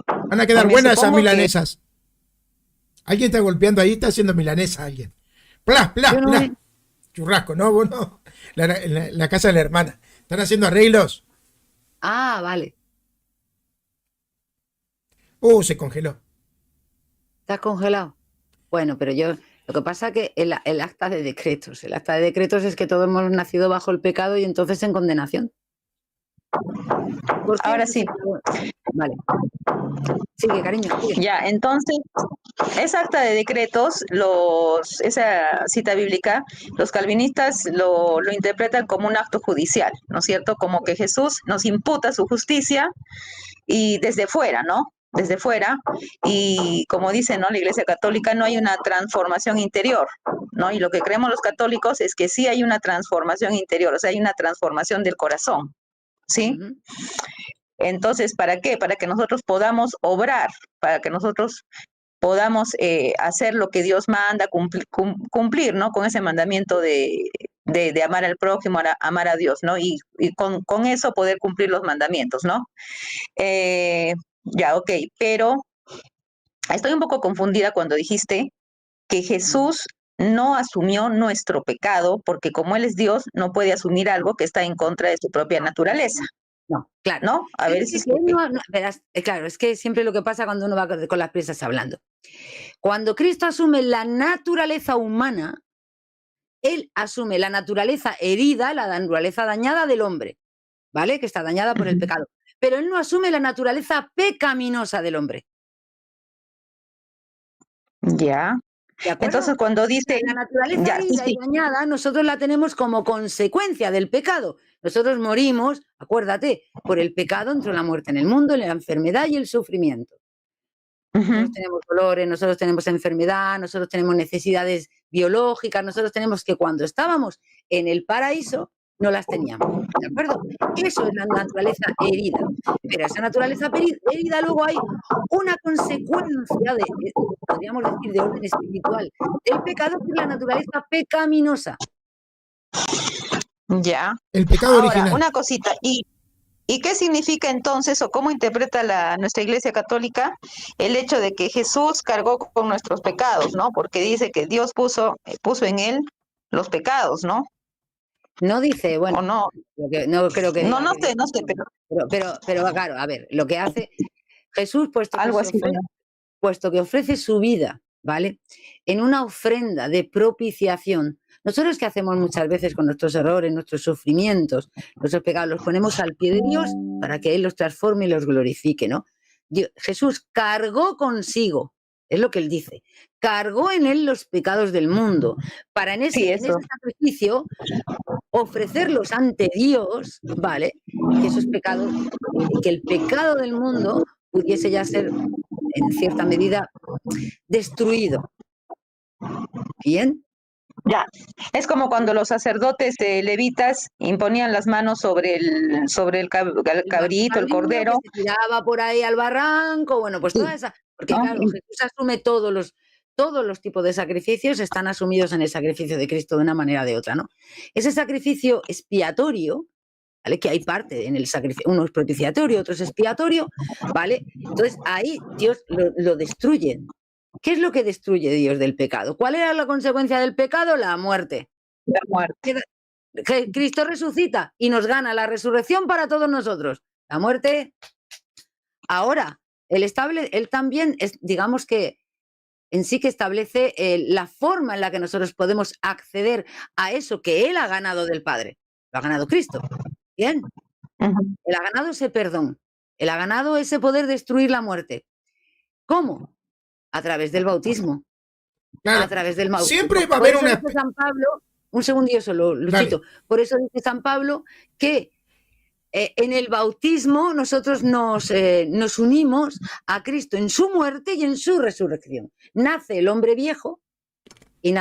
Speaker 1: Van a quedar buenas esas milanesas. Alguien está golpeando ahí, está haciendo milanesa alguien. Plas. Churrasco, no, vos no. la casa de la hermana. Están haciendo arreglos.
Speaker 3: Ah, vale.
Speaker 1: Se congeló.
Speaker 3: ¿Estás congelado? Bueno, pero lo que pasa que el acta de decretos es que todos hemos nacido bajo el pecado y entonces en condenación. ¿Por qué?
Speaker 4: Ahora sí.
Speaker 3: Vale. Sigue, cariño, sigue.
Speaker 4: Ya, entonces, esa acta de decretos, esa cita bíblica, los calvinistas lo interpretan como un acto judicial, ¿no es cierto? Como que Jesús nos imputa su justicia y desde fuera, ¿no? Desde fuera, y como dice, ¿no? La Iglesia Católica, no hay una transformación interior, ¿no? Y lo que creemos los católicos es que sí hay una transformación interior, o sea, hay una transformación del corazón, ¿sí?
Speaker 3: Ujú.
Speaker 4: Entonces, ¿para qué? Para que nosotros podamos obrar, para que nosotros podamos hacer lo que Dios manda, cumplir, ¿no? Con ese mandamiento de amar al prójimo, amar a Dios, ¿no? Y con eso poder cumplir los mandamientos, ¿no? Ya, ok, pero estoy un poco confundida cuando dijiste que Jesús no asumió nuestro pecado, porque como Él es Dios, no puede asumir algo que está en contra de su propia naturaleza,
Speaker 3: No, claro.
Speaker 4: ¿no? A ver,
Speaker 3: Es que verás, claro, es que siempre lo que pasa cuando uno va con las prisas hablando. Cuando Cristo asume la naturaleza humana, Él asume la naturaleza herida, la naturaleza dañada del hombre, ¿vale? Que está dañada por el pecado. Pero Él no asume la naturaleza pecaminosa del hombre.
Speaker 4: Ya.
Speaker 3: ¿De acuerdo?
Speaker 4: Entonces, cuando dice...
Speaker 3: La naturaleza
Speaker 4: Ya,
Speaker 3: herida
Speaker 4: sí,
Speaker 3: y dañada, nosotros la tenemos como consecuencia del pecado. Nosotros morimos, acuérdate, por el pecado entró la muerte en el mundo, la enfermedad y el sufrimiento. Nosotros tenemos dolores, nosotros tenemos enfermedad, nosotros tenemos necesidades biológicas, nosotros tenemos que cuando estábamos en el paraíso no las teníamos, ¿de acuerdo? Eso es la naturaleza herida. Pero esa naturaleza herida luego hay una consecuencia podríamos decir, de orden espiritual del pecado, que es la naturaleza pecaminosa.
Speaker 4: Ya.
Speaker 1: El pecado
Speaker 4: Ahora,
Speaker 1: original.
Speaker 4: una cosita, ¿y qué significa entonces o cómo interpreta nuestra Iglesia Católica el hecho de que Jesús cargó con nuestros pecados, ¿no? Porque dice que Dios puso en él los pecados, ¿no?
Speaker 3: No dice, bueno,
Speaker 4: ¿O no?
Speaker 3: no creo que
Speaker 4: No,
Speaker 3: diga
Speaker 4: no sé,
Speaker 3: pero claro, a ver, lo que hace Jesús,
Speaker 4: algo así.
Speaker 3: puesto que ofrece su vida, ¿vale? En una ofrenda de propiciación. Nosotros, ¿qué hacemos muchas veces con nuestros errores, nuestros sufrimientos, nuestros pecados? Los ponemos al pie de Dios para que Él los transforme y los glorifique, ¿no? Jesús cargó consigo, es lo que Él dice, cargó en Él los pecados del mundo, para en ese sacrificio ofrecerlos ante Dios, ¿vale? Que esos pecados, que el pecado del mundo pudiese ya ser, en cierta medida, destruido. ¿Bien?
Speaker 4: Ya, es como cuando los sacerdotes levitas imponían las manos sobre el cabrito, el cordero.
Speaker 3: Que se tiraba por ahí al barranco, bueno, pues toda esa... Porque claro, Jesús asume todos los tipos de sacrificios, están asumidos en el sacrificio de Cristo de una manera o de otra, ¿no? Ese sacrificio expiatorio, ¿vale? Que hay parte en el sacrificio, uno es propiciatorio, otro es expiatorio, ¿vale? Entonces ahí Dios lo destruye. ¿Qué es lo que destruye Dios del pecado? ¿Cuál era la consecuencia del pecado? La muerte.
Speaker 4: La muerte.
Speaker 3: Cristo resucita y nos gana la resurrección para todos nosotros. La muerte. Ahora, él también, digamos que en sí que establece la forma en la que nosotros podemos acceder a eso que Él ha ganado del Padre. Lo ha ganado Cristo. Bien. Él ha ganado ese perdón. Él ha ganado ese poder destruir la muerte. ¿Cómo? A través del bautismo.
Speaker 1: Claro.
Speaker 3: A través del bautismo.
Speaker 1: Siempre va a haber una...
Speaker 3: San Pablo, un segundillo solo, Luchito. Por eso dice San Pablo que en el bautismo nosotros nos unimos a Cristo en su muerte y en su resurrección. Nace el hombre viejo y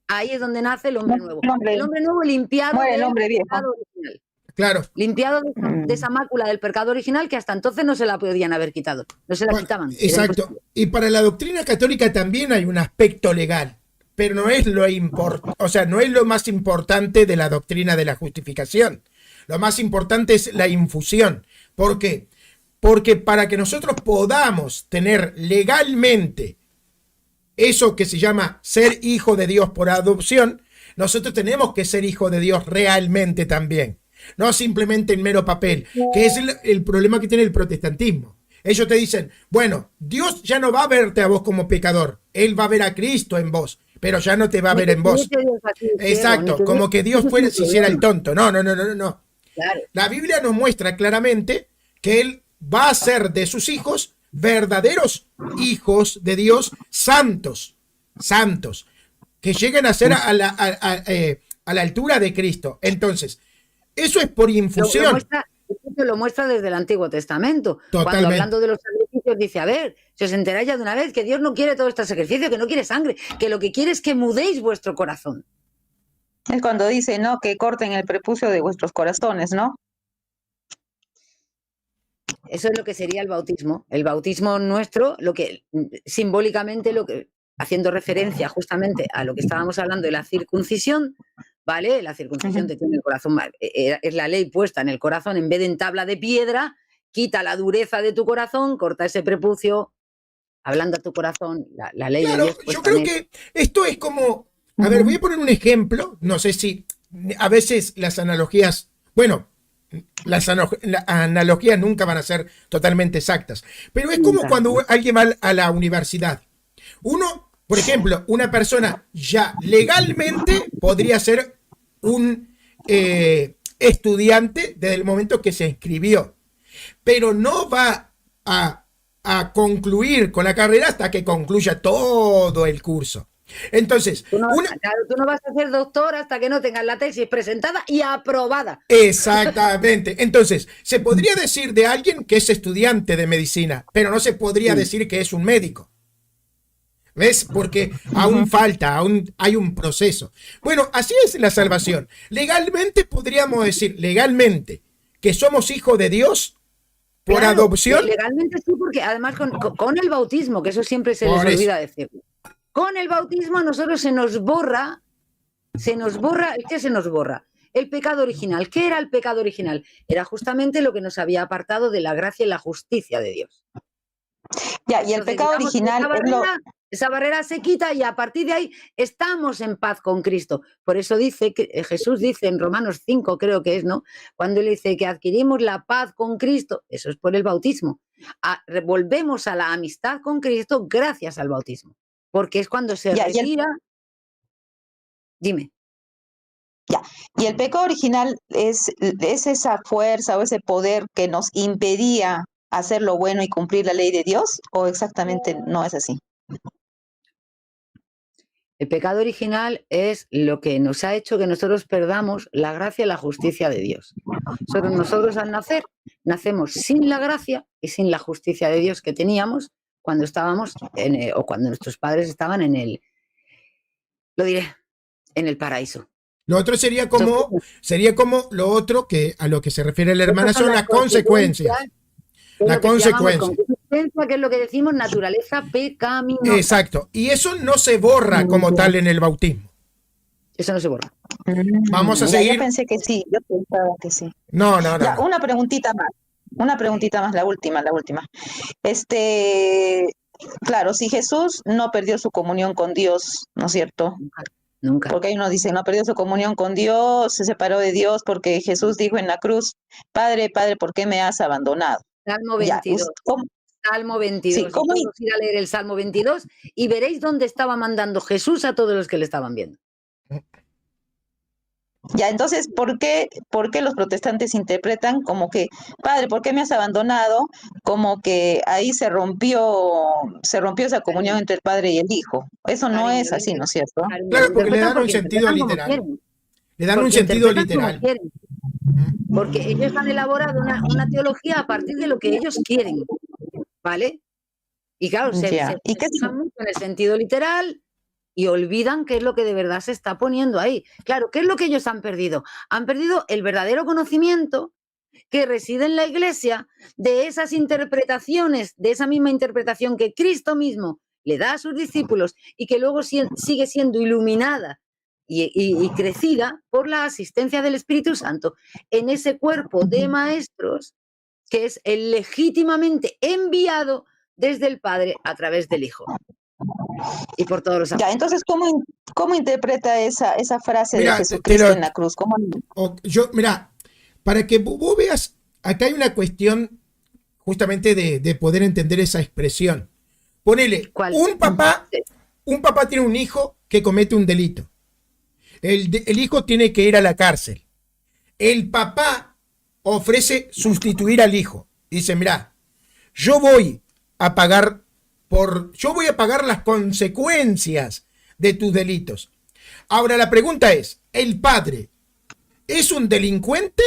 Speaker 3: ahí es donde nace el hombre nuevo. El hombre nuevo limpiado del pecado original.
Speaker 1: Claro.
Speaker 3: Limpiado de esa mácula del pecado original que hasta entonces no se la podían haber quitado. No se la quitaban.
Speaker 1: Exacto. Y para la doctrina católica también hay un aspecto legal, pero no es no es lo más importante de la doctrina de la justificación. Lo más importante es la infusión. ¿Por qué? Porque para que nosotros podamos tener legalmente eso que se llama ser hijo de Dios por adopción, nosotros tenemos que ser hijos de Dios realmente también, no simplemente en mero papel, que es el problema que tiene el protestantismo. Ellos te dicen, bueno, Dios ya no va a verte a vos como pecador, Él va a ver a Cristo en vos, pero ya no te va a ver en vos. Exacto, como que Dios fuera, se hiciera el tonto. No.
Speaker 3: Claro.
Speaker 1: La Biblia nos muestra claramente que Él va a ser de sus hijos verdaderos hijos de Dios, santos, que lleguen a ser a la altura de Cristo. Entonces, eso es por infusión.
Speaker 3: Lo muestra desde el Antiguo Testamento.
Speaker 1: Totalmente.
Speaker 3: Cuando hablando de los sacrificios dice, a ver, si os enteráis ya de una vez que Dios no quiere todo este sacrificio, que no quiere sangre, que lo que quiere es que mudéis vuestro corazón.
Speaker 4: Es cuando dice, ¿no? Que corten el prepucio de vuestros corazones, ¿no?
Speaker 3: Eso es lo que sería el bautismo. El bautismo nuestro, lo que simbólicamente, haciendo referencia justamente a lo que estábamos hablando de la circuncisión, ¿vale? La circuncisión te tiene el corazón, es la ley puesta en el corazón en vez de en tabla de piedra, quita la dureza de tu corazón, corta ese prepucio, ablanda tu corazón, la ley
Speaker 1: claro,
Speaker 3: de Dios.
Speaker 1: Yo creo que esto es como, a ver, voy a poner un ejemplo, no sé si a veces las analogías, bueno, las analogías nunca van a ser totalmente exactas, pero es como cuando alguien va a la universidad. Uno, por ejemplo, una persona ya legalmente podría ser un estudiante desde el momento que se inscribió, pero no va a concluir con la carrera hasta que concluya todo el curso. Entonces,
Speaker 3: tú no vas a ser doctor hasta que no tengas la tesis presentada y aprobada.
Speaker 1: Exactamente. Entonces, se podría decir de alguien que es estudiante de medicina, pero no se podría decir que es un médico. ¿Ves? Porque aún falta, aún hay un proceso. Bueno, así es la salvación. Legalmente podríamos decir, que somos hijos de Dios por adopción.
Speaker 3: Legalmente sí, porque además con el bautismo, que eso siempre se les olvida decir. Con el bautismo a nosotros se nos borra, ¿qué se nos borra? El pecado original. ¿Qué era el pecado original? Era justamente lo que nos había apartado de la gracia y la justicia de Dios.
Speaker 4: Ya, y el pecado original
Speaker 3: esa barrera se quita y a partir de ahí estamos en paz con Cristo. Por eso dice que Jesús dice en Romanos 5, creo que es, ¿no? Cuando él dice que adquirimos la paz con Cristo, eso es por el bautismo. Volvemos a la amistad con Cristo gracias al bautismo. Porque es cuando se retira. Dime.
Speaker 4: Ya, y el pecado original es esa fuerza o ese poder que nos impedía hacer lo bueno y cumplir la ley de Dios, ¿o exactamente no es así?
Speaker 3: El pecado original es lo que nos ha hecho que nosotros perdamos la gracia y la justicia de Dios. Nosotros al nacer, nacemos sin la gracia y sin la justicia de Dios que teníamos cuando estábamos, o cuando nuestros padres estaban en el paraíso.
Speaker 1: Lo otro sería como lo otro que a lo que se refiere la hermana son las consecuencias. La consecuencia.
Speaker 3: Que es lo que decimos naturaleza pecaminosa.
Speaker 1: Exacto. Y eso no se borra como tal en el bautismo.
Speaker 3: Eso no se borra.
Speaker 1: Vamos a seguir.
Speaker 4: Yo pensé que sí, yo pensaba que sí.
Speaker 1: No.
Speaker 4: Ya, una preguntita más, la última. Claro, si Jesús no perdió su comunión con Dios, ¿no es cierto?
Speaker 3: Nunca.
Speaker 4: Porque ahí uno dice, no perdió su comunión con Dios, se separó de Dios porque Jesús dijo en la cruz, Padre, ¿por qué me has abandonado?
Speaker 3: Salmo 22. Salmo 22. Sí, ¿cómo ir a leer el Salmo 22 y veréis dónde estaba mandando Jesús a todos los que le estaban viendo?
Speaker 4: Ya, entonces, ¿por qué los protestantes interpretan como que, Padre, ¿por qué me has abandonado? Como que ahí se rompió esa comunión entre el Padre y el Hijo. Eso no es así, ¿no es cierto?
Speaker 1: Claro, porque le dan un sentido literal. Le dan un sentido literal.
Speaker 3: Porque ellos han elaborado una teología a partir de lo que ellos quieren, ¿vale? Y claro, se fijan mucho en el sentido literal y olvidan qué es lo que de verdad se está poniendo ahí. Claro, ¿qué es lo que ellos han perdido? Han perdido el verdadero conocimiento que reside en la Iglesia de esas interpretaciones, de esa misma interpretación que Cristo mismo le da a sus discípulos y que luego sigue siendo iluminada y crecida por la asistencia del Espíritu Santo en ese cuerpo de maestros que es el legítimamente enviado desde el Padre a través del Hijo. y por todos los
Speaker 4: Ya,
Speaker 3: apóstoles.
Speaker 4: entonces, ¿cómo interpreta esa frase de
Speaker 1: Mira,
Speaker 4: Jesucristo en la cruz?
Speaker 1: mira, para que vos veas, acá hay una cuestión justamente de poder entender esa expresión. Ponele,
Speaker 3: ¿Cuál?
Speaker 1: un papá tiene un hijo que comete un delito. El hijo tiene que ir a la cárcel. El papá ofrece sustituir al hijo. Dice, mira, yo voy a pagar las consecuencias de tus delitos. Ahora la pregunta es, ¿el padre es un delincuente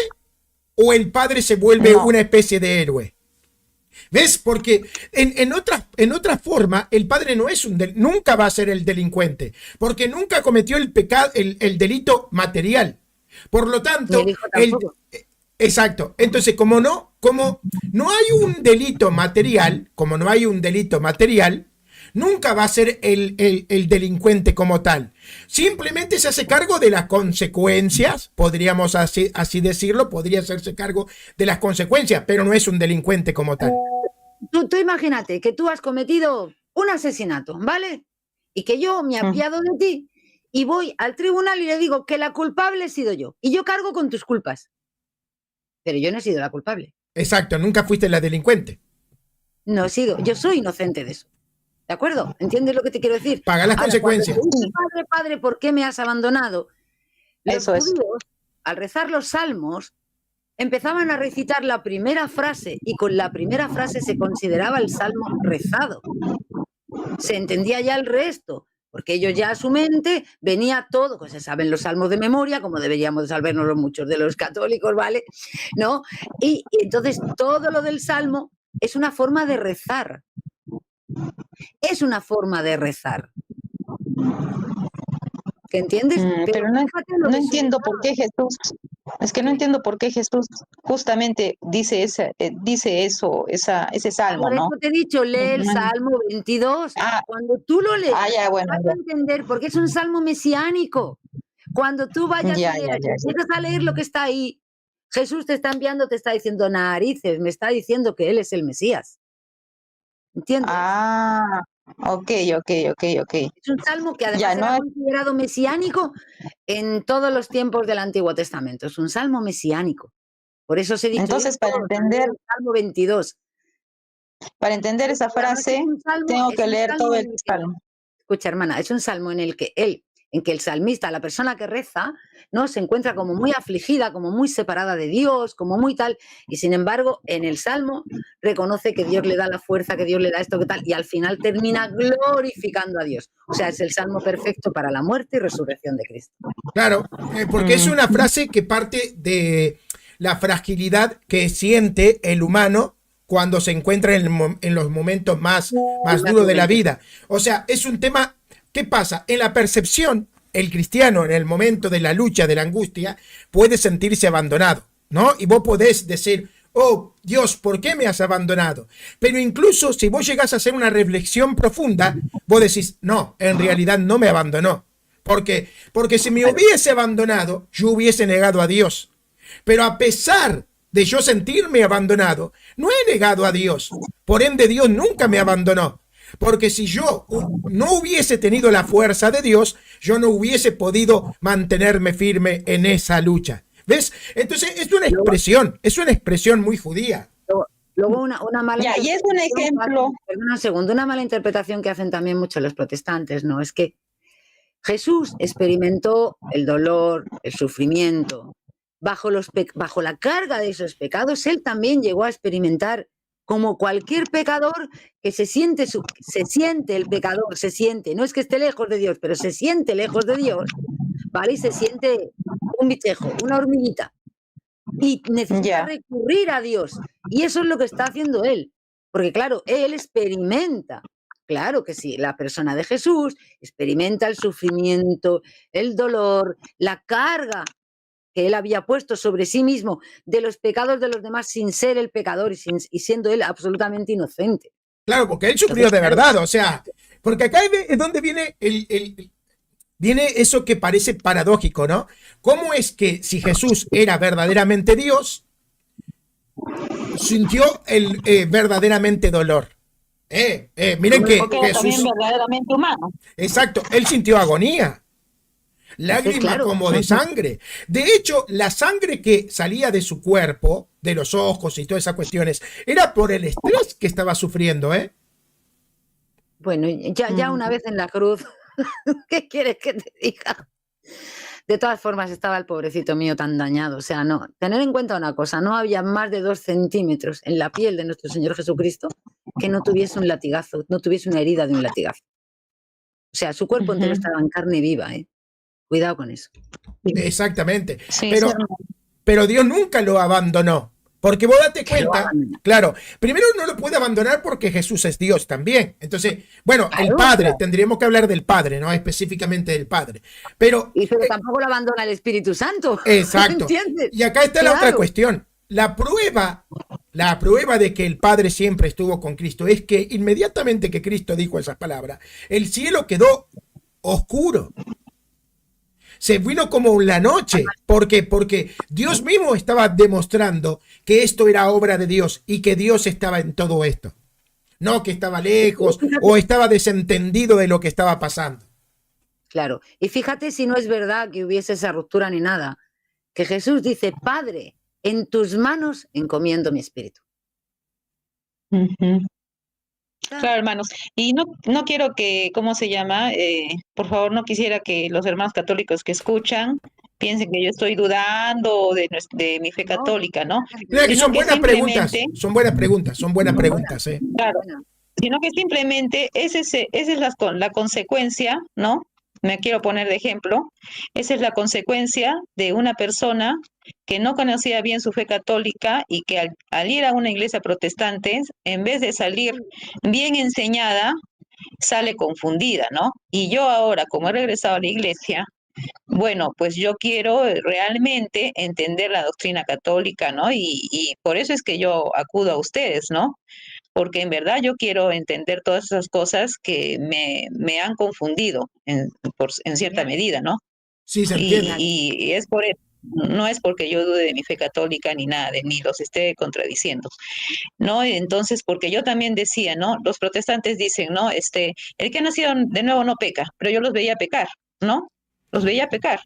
Speaker 1: o el padre se vuelve
Speaker 4: No.
Speaker 1: una especie de héroe? ¿Ves? Porque en otra forma, el padre no es nunca va a ser el delincuente, porque nunca cometió el pecado, el delito material. Por lo
Speaker 3: Ni
Speaker 1: tanto,
Speaker 3: el hijo tampoco.
Speaker 1: exacto. Entonces, como no hay un delito material, nunca va a ser el delincuente como tal. Simplemente se hace cargo de las consecuencias, podríamos así decirlo, podría hacerse cargo de las consecuencias, pero no es un delincuente como tal.
Speaker 3: Tú imagínate que tú has cometido un asesinato, ¿vale? Y que yo me apiado de ti y voy al tribunal y le digo que la culpable he sido yo. Y yo cargo con tus culpas. Pero yo no he sido la culpable.
Speaker 1: Exacto, nunca fuiste la delincuente.
Speaker 3: No he sido. Yo soy inocente de eso. ¿De acuerdo? ¿Entiendes lo que te quiero decir?
Speaker 1: Paga las consecuencias.
Speaker 3: Cuando te dice, padre, ¿por qué me has abandonado? Los
Speaker 4: Eso es.
Speaker 3: judíos, al rezar los salmos, empezaban a recitar la primera frase y con la primera frase se consideraba el salmo rezado. Se entendía ya el resto, porque ellos ya a su mente venía todo, pues se saben los salmos de memoria, como deberíamos de sabernos muchos de los católicos, ¿vale? ¿No? Y entonces todo lo del salmo es una forma de rezar. Es una forma de rezar. ¿Qué entiendes?
Speaker 4: Pero no
Speaker 3: fíjate lo
Speaker 4: no
Speaker 3: que
Speaker 4: entiendo
Speaker 3: son-
Speaker 4: por qué Jesús, es que no entiendo por qué Jesús justamente dice eso, ese salmo,
Speaker 3: Por eso
Speaker 4: ¿no?
Speaker 3: te he dicho, lee el
Speaker 4: No.
Speaker 3: Salmo 22.
Speaker 4: Ah,
Speaker 3: Cuando tú lo leas,
Speaker 4: ya, bueno,
Speaker 3: vas a entender, porque es un salmo mesiánico. Cuando tú vayas
Speaker 4: ya,
Speaker 3: y
Speaker 4: ya,
Speaker 3: leas,
Speaker 4: ya, ya.
Speaker 3: empiezas a leer lo que está ahí, Jesús te está enviando, te está diciendo narices, me está diciendo que Él es el Mesías. ¿Entiendes?
Speaker 4: Ah, ok.
Speaker 3: Es un salmo que además
Speaker 4: Ya,
Speaker 3: era
Speaker 4: no es,
Speaker 3: considerado mesiánico en todos los tiempos del Antiguo Testamento. Es un salmo mesiánico. Por eso se dice
Speaker 4: entonces para entender,
Speaker 3: el Salmo 22.
Speaker 4: esa
Speaker 3: Porque además
Speaker 4: frase,
Speaker 3: es un salmo,
Speaker 4: tengo
Speaker 3: es
Speaker 4: que
Speaker 3: un
Speaker 4: leer
Speaker 3: salmo
Speaker 4: todo
Speaker 3: en
Speaker 4: el
Speaker 3: el que,
Speaker 4: salmo.
Speaker 3: escucha, hermana, es un salmo en el que el salmista, la persona que reza, ¿no? Se encuentra como muy afligida, como muy separada de Dios, como muy tal, y sin embargo, en el salmo reconoce que Dios le da la fuerza, que Dios le da esto, que tal, y al final termina glorificando a Dios. O sea, es el salmo perfecto para la muerte y resurrección de Cristo.
Speaker 1: Claro, porque es una frase que parte de la fragilidad que siente el humano cuando se encuentra en los momentos más duros de la vida. O sea, es un tema, ¿qué pasa? En la percepción, el cristiano en el momento de la lucha, de la angustia, puede sentirse abandonado, ¿no? Y vos podés decir, oh Dios, ¿por qué me has abandonado? Pero incluso si vos llegás a hacer una reflexión profunda, vos decís, no, en realidad no me abandonó. ¿Por qué? Porque si me hubiese abandonado, yo hubiese negado a Dios. Pero a pesar de yo sentirme abandonado, no he negado a Dios. Por ende, Dios nunca me abandonó. Porque si yo no hubiese tenido la fuerza de Dios, yo no hubiese podido mantenerme firme en esa lucha. ¿Ves? Entonces es una expresión muy judía.
Speaker 3: Luego una mala
Speaker 4: Ya, y es un ejemplo.
Speaker 3: Perdona un segundo, una mala interpretación que hacen también mucho los protestantes, ¿no? Es que Jesús experimentó el dolor, el sufrimiento. Bajo la carga de esos pecados, Él también llegó a experimentar, como cualquier pecador, que se siente el pecador, no es que esté lejos de Dios, pero se siente lejos de Dios, ¿vale? Y se siente un bichejo, una hormiguita. Y necesita
Speaker 4: Ya.
Speaker 3: recurrir a Dios. Y eso es lo que está haciendo Él. Porque claro, Él experimenta. Claro que sí, la persona de Jesús experimenta el sufrimiento, el dolor, la carga que Él había puesto sobre sí mismo de los pecados de los demás sin ser el pecador y siendo Él absolutamente inocente.
Speaker 1: Claro, porque Él sufrió de verdad, o sea, porque acá es donde viene viene eso que parece paradójico, ¿no? ¿Cómo es que si Jesús era verdaderamente Dios, sintió verdaderamente dolor? Miren que
Speaker 4: Porque era también
Speaker 1: Jesús,
Speaker 4: verdaderamente humano.
Speaker 1: exacto, él sintió agonía, lágrimas
Speaker 3: claro.
Speaker 1: como de sangre. De hecho, la sangre que salía de su cuerpo, de los ojos y todas esas cuestiones, era por el estrés que estaba sufriendo, ¿eh?
Speaker 3: Bueno, ya una vez en la cruz, ¿qué quieres que te diga? De todas formas, estaba el pobrecito mío tan dañado. O sea, no, tener en cuenta una cosa, no había más de 2 centímetros en la piel de nuestro Señor Jesucristo que no tuviese un latigazo, no tuviese una herida de un latigazo. O sea, su cuerpo entero estaba en carne viva, ¿eh? Cuidado con eso.
Speaker 1: Exactamente.
Speaker 4: Sí,
Speaker 1: Pero,
Speaker 4: sí,
Speaker 1: pero Dios nunca lo abandonó. Porque vos date
Speaker 3: Que lo
Speaker 1: cuenta,
Speaker 3: abandonó.
Speaker 1: claro, primero no lo puede abandonar porque Jesús es Dios también. Entonces, bueno, el
Speaker 3: Claro,
Speaker 1: Padre,
Speaker 3: claro.
Speaker 1: tendríamos que hablar del Padre, ¿no? Específicamente del Padre. Pero,
Speaker 3: Pero tampoco lo abandona el Espíritu Santo.
Speaker 1: exacto.
Speaker 3: ¿Entiendes?
Speaker 1: Y acá está la otra
Speaker 3: Claro.
Speaker 1: cuestión. La prueba de que el Padre siempre estuvo con Cristo es que inmediatamente que Cristo dijo esas palabras, el cielo quedó oscuro. Se vino como la noche. ¿Por qué? Porque Dios mismo estaba demostrando que esto era obra de Dios y que Dios estaba en todo esto. No que estaba lejos o estaba desentendido de lo que estaba pasando.
Speaker 3: Claro. Y fíjate si no es verdad que hubiese esa ruptura ni nada. Que Jesús dice, Padre, en tus manos encomiendo mi espíritu.
Speaker 4: Ujú. Claro, hermanos. Y no quiero que, ¿cómo se llama? Por favor, no quisiera que los hermanos católicos que escuchan piensen que yo estoy dudando de mi fe
Speaker 3: No,
Speaker 4: católica, ¿no?
Speaker 1: Mira que
Speaker 4: Sino
Speaker 1: son
Speaker 4: que
Speaker 1: buenas preguntas,
Speaker 4: simplemente,
Speaker 1: son buenas preguntas, son buenas preguntas, ¿eh?
Speaker 4: claro,
Speaker 3: Bueno,
Speaker 4: sino que simplemente esa es la consecuencia, ¿no? Me quiero poner de ejemplo. Esa es la consecuencia de una persona que no conocía bien su fe católica y que al ir a una iglesia protestante, en vez de salir bien enseñada, sale confundida, ¿no? Y yo ahora, como he regresado a la iglesia, bueno, pues yo quiero realmente entender la doctrina católica, ¿no? Y por eso es que yo acudo a ustedes, ¿no? Porque en verdad yo quiero entender todas esas cosas que me han confundido en cierta medida, ¿no?
Speaker 1: Sí, se
Speaker 4: Y,
Speaker 1: entiende.
Speaker 4: y es por eso. No es porque yo dude de mi fe católica ni nada, ni los esté contradiciendo, ¿no? Entonces, porque yo también decía, ¿no? Los protestantes dicen, ¿no? El que ha nacido de nuevo no peca, pero yo los veía pecar, ¿no? Los veía pecar.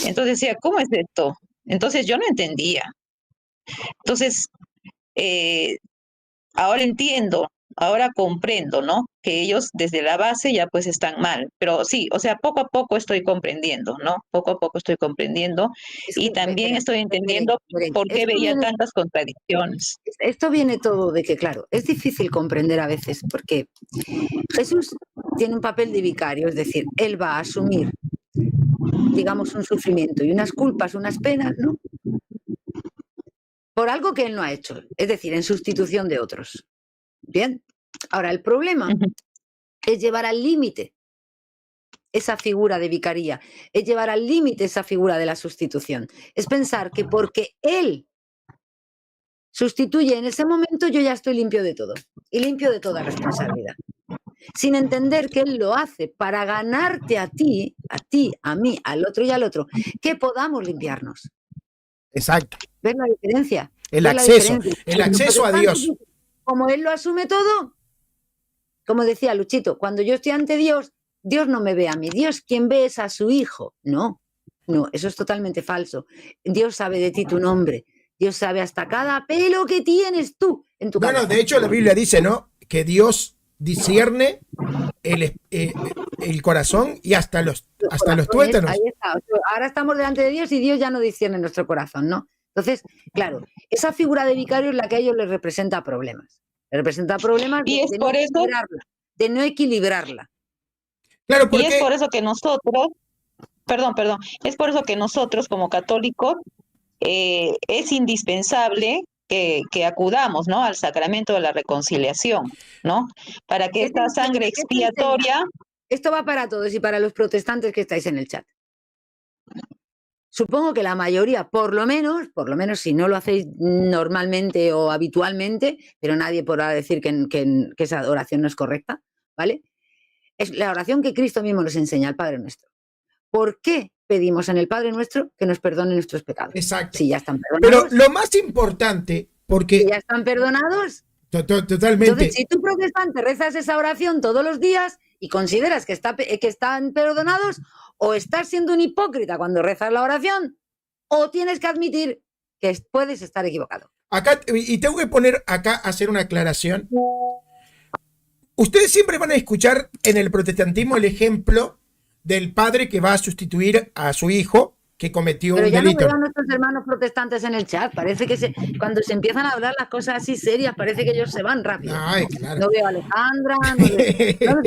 Speaker 4: Entonces decía, ¿cómo es esto? Entonces yo no entendía. Entonces, eh, ahora entiendo, ahora comprendo, ¿no? Que ellos desde la base ya pues están mal. Pero sí, o sea, poco a poco estoy comprendiendo, ¿no? Poco a poco estoy comprendiendo
Speaker 3: es
Speaker 4: y
Speaker 3: que,
Speaker 4: también estoy entendiendo por qué
Speaker 3: esto
Speaker 4: veía
Speaker 3: viene,
Speaker 4: tantas contradicciones.
Speaker 3: esto viene todo de que, claro, es difícil comprender a veces porque Jesús tiene un papel de vicario, es decir, él va a asumir, digamos, un sufrimiento y unas culpas, unas penas, ¿no? Por algo que él no ha hecho, es decir, en sustitución de otros. Bien, ahora el problema
Speaker 4: Ujú.
Speaker 3: es llevar al límite esa figura de vicaría, es llevar al límite esa figura de la sustitución, es pensar que porque él sustituye en ese momento yo ya estoy limpio de todo y limpio de toda responsabilidad, sin entender que él lo hace para ganarte a ti, a mí, al otro y al otro, que podamos limpiarnos.
Speaker 1: Exacto.
Speaker 3: ¿Ves la diferencia?
Speaker 1: El
Speaker 3: ¿Ves la
Speaker 1: acceso,
Speaker 3: diferencia?
Speaker 1: el acceso a Dios.
Speaker 3: Como él lo asume todo, como decía Luchito, cuando yo estoy ante Dios, Dios no me ve a mí, Dios quien ve es a su hijo. No, no, eso es totalmente falso. Dios sabe de ti tu nombre, Dios sabe hasta cada pelo que tienes tú en tu
Speaker 1: Bueno,
Speaker 3: cabeza.
Speaker 1: de hecho la Biblia dice, ¿no? Que Dios discierne el corazón y hasta los tuétanos.
Speaker 3: Ahí está. Ahora estamos delante de Dios y Dios ya no discierne nuestro corazón, ¿no? Entonces, claro, esa figura de vicario es la que a ellos les representa problemas. Les representa problemas
Speaker 4: Y es
Speaker 3: de no
Speaker 4: por eso,
Speaker 3: equilibrarla, de no equilibrarla.
Speaker 1: Claro,
Speaker 4: y es por
Speaker 1: porque
Speaker 4: eso que nosotros, perdón, es por eso que nosotros como católicos es indispensable que acudamos, ¿no? Al sacramento de la reconciliación, ¿no? Para que
Speaker 3: ¿Qué
Speaker 4: esta
Speaker 3: te
Speaker 4: sangre
Speaker 3: enseña? ¿Qué te enseña?
Speaker 4: expiatoria,
Speaker 3: Esto va para todos y para los protestantes que estáis en el chat. Supongo que la mayoría, por lo menos si no lo hacéis normalmente o habitualmente, pero nadie podrá decir que esa oración no es correcta, ¿vale? Es la oración que Cristo mismo nos enseña, el Padre Nuestro. ¿Por qué pedimos en el Padre Nuestro que nos perdone nuestros pecados?
Speaker 1: exacto.
Speaker 3: Si ya están
Speaker 1: Pero
Speaker 3: perdonados,
Speaker 1: lo más importante,
Speaker 3: si
Speaker 1: porque
Speaker 3: ya están perdonados,
Speaker 1: Totalmente.
Speaker 3: Entonces, si tú protestante rezas esa oración todos los días y consideras que están perdonados, o estás siendo un hipócrita cuando rezas la oración, o tienes que admitir que puedes estar equivocado.
Speaker 1: Acá, y tengo que poner acá, hacer una aclaración. Ustedes siempre van a escuchar en el protestantismo el ejemplo del padre que va a sustituir a su hijo que cometió
Speaker 3: Pero
Speaker 1: un
Speaker 3: ya no
Speaker 1: delito.
Speaker 3: veo a nuestros hermanos protestantes en el chat. Parece que cuando se empiezan a hablar las cosas así serias, parece que ellos se van rápido.
Speaker 1: Ay, claro.
Speaker 3: No veo a Alejandra, no les veo.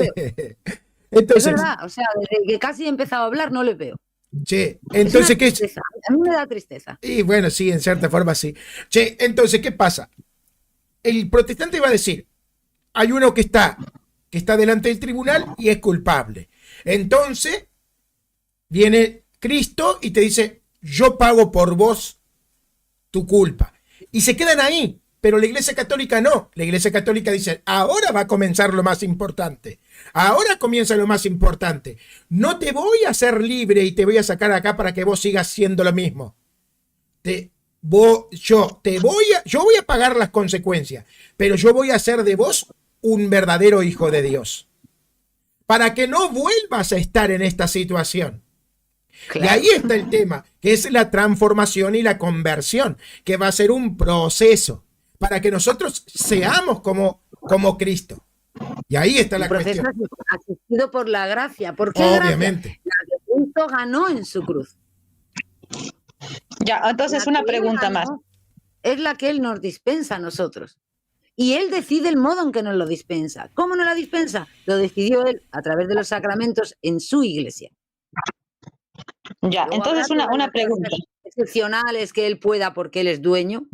Speaker 3: Es
Speaker 1: Entonces,
Speaker 3: verdad, o sea, desde que casi he empezado a hablar no les veo.
Speaker 1: che,
Speaker 3: Es
Speaker 1: entonces,
Speaker 3: una
Speaker 1: ¿qué es?
Speaker 3: tristeza. A mí me da tristeza.
Speaker 1: Y bueno, sí, en cierta forma sí. Che, entonces, ¿qué pasa? El protestante va a decir, hay uno que está delante del tribunal y es culpable. Entonces, viene Cristo y te dice, yo pago por vos tu culpa. Y se quedan ahí. Pero la Iglesia Católica no. La Iglesia Católica dice, ahora va a comenzar lo más importante. Ahora comienza lo más importante. No te voy a hacer libre y te voy a sacar acá para que vos sigas siendo lo mismo. Yo voy a pagar las consecuencias, pero yo voy a hacer de vos un verdadero hijo de Dios. Para que no vuelvas a estar en esta situación.
Speaker 3: Claro.
Speaker 1: Y ahí está el tema, que es la transformación y la conversión, que va a ser un proceso para que nosotros seamos como Cristo. Y ahí está la
Speaker 3: Un proceso
Speaker 1: cuestión.
Speaker 3: asistido por la gracia. ¿Por qué
Speaker 1: Obviamente.
Speaker 3: gracia? La que Cristo ganó en su cruz.
Speaker 4: Ya, entonces una pregunta más.
Speaker 3: Es la que Él nos dispensa a nosotros. Y Él decide el modo en que nos lo dispensa. ¿Cómo nos la dispensa? Lo decidió Él a través de los sacramentos en su iglesia.
Speaker 4: Ya,
Speaker 3: Luego
Speaker 4: entonces
Speaker 3: habrá
Speaker 4: una
Speaker 3: cosas
Speaker 4: pregunta.
Speaker 3: excepcionales que Él pueda porque Él es dueño,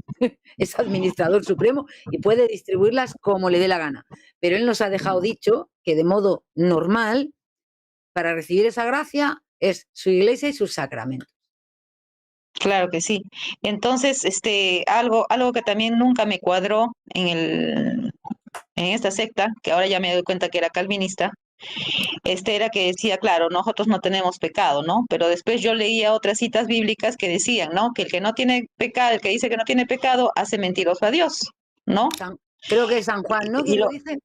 Speaker 3: es administrador supremo y puede distribuirlas como le dé la gana. Pero Él nos ha dejado dicho que de modo normal, para recibir esa gracia, es su iglesia y sus sacramentos.
Speaker 4: Claro que sí. Entonces, algo que también nunca me cuadró en esta secta, que ahora ya me doy cuenta que era calvinista, era que decía, claro, nosotros no tenemos pecado, ¿no? Pero después yo leía otras citas bíblicas que decían, ¿no? Que el que no tiene pecado, el que dice que no tiene pecado, hace mentiroso a Dios, ¿no?
Speaker 3: Creo que es San Juan, ¿no? ¿Quién lo dice?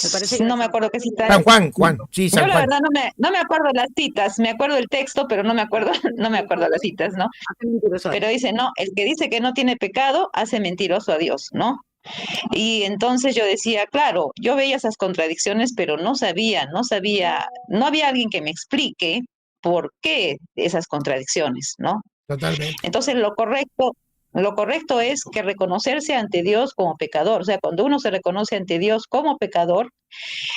Speaker 3: Me parece que
Speaker 4: no
Speaker 3: es
Speaker 4: me
Speaker 3: San
Speaker 4: acuerdo
Speaker 3: Juan.
Speaker 4: qué cita
Speaker 1: San
Speaker 4: es.
Speaker 1: Juan, sí,
Speaker 4: Yo
Speaker 1: San
Speaker 4: la
Speaker 1: Juan.
Speaker 4: verdad no me acuerdo las citas, me acuerdo el texto, pero no me acuerdo, no me acuerdo las citas, ¿no?
Speaker 3: Hace mentiroso a
Speaker 4: Pero
Speaker 3: Dios.
Speaker 4: dice, no, el que dice que no tiene pecado hace mentiroso a Dios, ¿no? Y entonces yo decía, claro, yo veía esas contradicciones, pero no había alguien que me explique por qué esas contradicciones, ¿no?
Speaker 1: Totalmente.
Speaker 4: Entonces lo correcto es que reconocerse ante Dios como pecador, o sea, cuando uno se reconoce ante Dios como pecador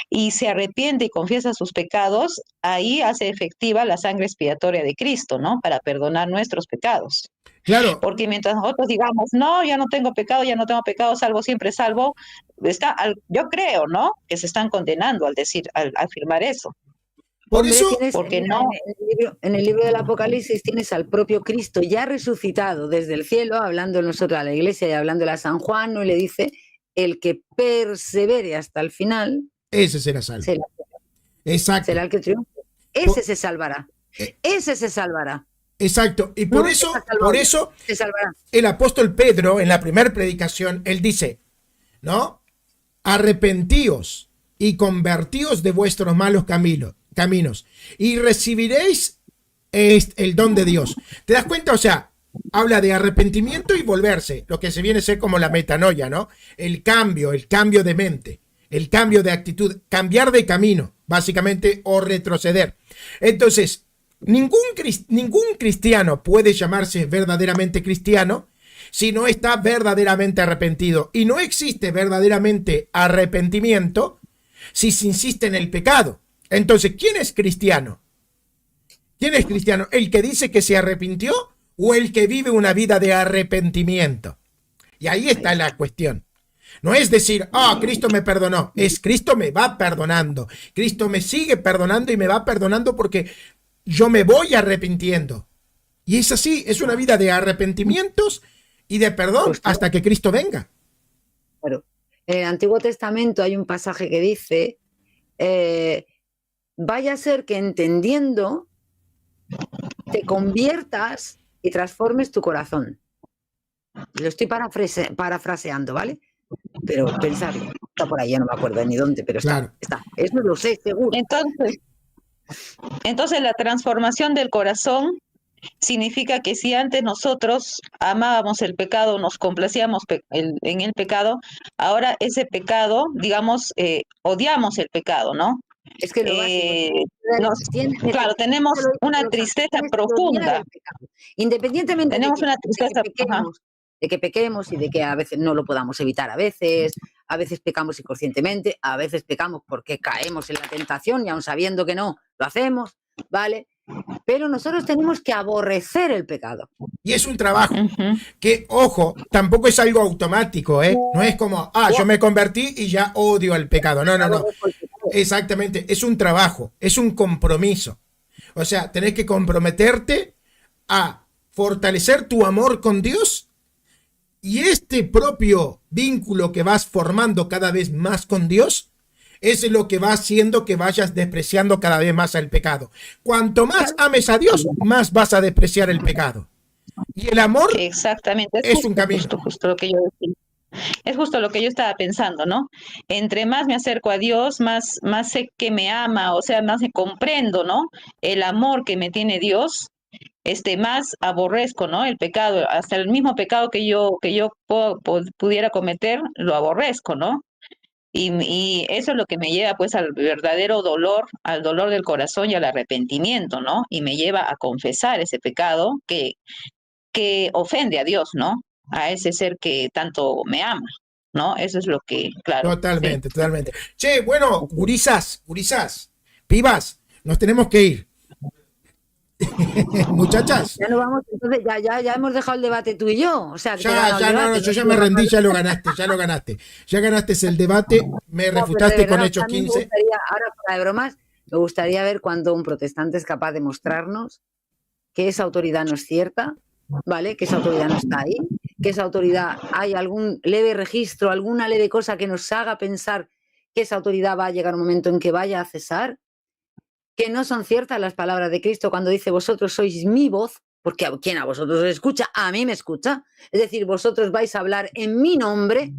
Speaker 4: y se arrepiente y confiesa sus pecados, ahí hace efectiva la sangre expiatoria de Cristo, ¿no? Para perdonar nuestros pecados.
Speaker 1: Claro,
Speaker 4: Porque mientras nosotros digamos, no, ya no tengo pecado, salvo, siempre salvo, yo creo, ¿no? Que se están condenando al afirmar eso.
Speaker 1: por
Speaker 3: Hombre,
Speaker 1: eso,
Speaker 4: porque
Speaker 3: mira,
Speaker 4: no.
Speaker 3: en el libro del Apocalipsis tienes al propio Cristo ya resucitado desde el cielo, hablando nosotros a la iglesia y hablándole a San Juan, ¿no? Y le dice, el que persevere hasta el final,
Speaker 1: ese será salvo. Exacto.
Speaker 3: será el que triunfe. Ese se salvará. Ese se salvará.
Speaker 1: Exacto. Y por eso
Speaker 3: se salvará.
Speaker 1: el apóstol Pedro, en la primera predicación, él dice, ¿no? Arrepentíos y convertíos de vuestros malos caminos y recibiréis el don de Dios. ¿Te das cuenta? O sea, habla de arrepentimiento y volverse, lo que se viene a ser como la metanoia, ¿no? El cambio de mente, el cambio de actitud, cambiar de camino, básicamente, o retroceder. Entonces, ningún cristiano puede llamarse verdaderamente cristiano si no está verdaderamente arrepentido. Y no existe verdaderamente arrepentimiento si se insiste en el pecado. Entonces, ¿quién es cristiano? ¿Quién es cristiano? ¿El que dice que se arrepintió o el que vive una vida de arrepentimiento? Y ahí está la cuestión. No es decir, Cristo me perdonó. Es Cristo me va perdonando. Cristo me sigue perdonando y me va perdonando porque yo me voy arrepintiendo. Y es así, es una vida de arrepentimientos y de perdón hasta que Cristo venga.
Speaker 3: Claro. En el Antiguo Testamento hay un pasaje que dice, vaya a ser que entendiendo te conviertas y transformes tu corazón. Lo estoy parafraseando, ¿vale? Pero pensar, está por ahí, ya no me acuerdo ni dónde, pero
Speaker 1: Claro.
Speaker 3: está. Eso lo sé, seguro.
Speaker 4: Entonces la transformación del corazón significa que si antes nosotros amábamos el pecado, nos complacíamos en el pecado, ahora ese pecado, digamos, odiamos el pecado, ¿no?
Speaker 3: Es que lo básico.
Speaker 4: Claro, tenemos una tristeza profunda.
Speaker 3: Independientemente
Speaker 4: Tenemos una tristeza,
Speaker 3: de que pequemos y de que a veces no lo podamos evitar, a veces pecamos inconscientemente, a veces pecamos porque caemos en la tentación y aun sabiendo que no, lo hacemos, ¿vale? Pero nosotros tenemos que aborrecer el pecado.
Speaker 1: Y es un trabajo que, ojo, tampoco es algo automático, ¿eh? No es como, yo me convertí y ya odio al pecado. No, no, no. Exactamente, es un trabajo, es un compromiso. O sea, tenés que comprometerte a fortalecer tu amor con Dios y este propio vínculo que vas formando cada vez más con Dios es lo que va haciendo que vayas despreciando cada vez más al pecado. Cuanto más ames a Dios, más vas a despreciar el pecado. Y el amor
Speaker 4: exactamente,
Speaker 1: es un camino.
Speaker 4: Justo lo que yo decía. Es justo lo que yo estaba pensando, ¿no? Entre más me acerco a Dios, más sé que me ama, o sea, más me comprendo, ¿no? El amor que me tiene Dios, más aborrezco, ¿no? El pecado, hasta el mismo pecado que yo pudiera cometer, lo aborrezco, ¿no? Y eso es lo que me lleva pues al verdadero dolor, al dolor del corazón y al arrepentimiento, ¿no? Y me lleva a confesar ese pecado que ofende a Dios, ¿no? A ese ser que tanto me ama, ¿no? Eso es lo que, claro.
Speaker 1: Totalmente, totalmente. Che, bueno, gurisas, pibas, nos tenemos que ir. Muchachas.
Speaker 3: Ya no vamos, entonces ya hemos dejado el debate tú y yo. O sea,
Speaker 1: yo ya me rendí, ya lo ganaste. Ya ganaste el debate, me refutaste con Hechos 15.
Speaker 3: Ahora, fuera de bromas, me gustaría ver cuando un protestante es capaz de mostrarnos que esa autoridad no es cierta, ¿vale? Que esa autoridad no está ahí, que esa autoridad hay algún leve registro, alguna leve cosa que nos haga pensar que esa autoridad va a llegar un momento en que vaya a cesar, que no son ciertas las palabras de Cristo cuando dice vosotros sois mi voz, porque a quien a vosotros os escucha, a mí me escucha, es decir, vosotros vais a hablar en mi nombre,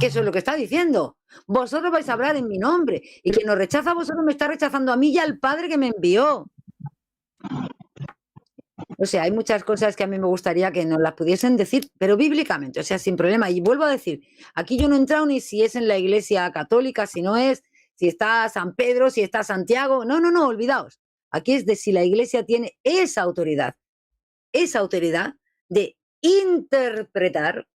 Speaker 3: que eso es lo que está diciendo, vosotros vais a hablar en mi nombre, y quien nos rechaza a vosotros me está rechazando a mí y al Padre que me envió. O sea, hay muchas cosas que a mí me gustaría que nos las pudiesen decir, pero bíblicamente, o sea, sin problema. Y vuelvo a decir, aquí yo no he entrado ni si es en la Iglesia Católica, si no es, si está San Pedro, si está Santiago. No, olvidaos. Aquí es de si la Iglesia tiene esa autoridad de interpretar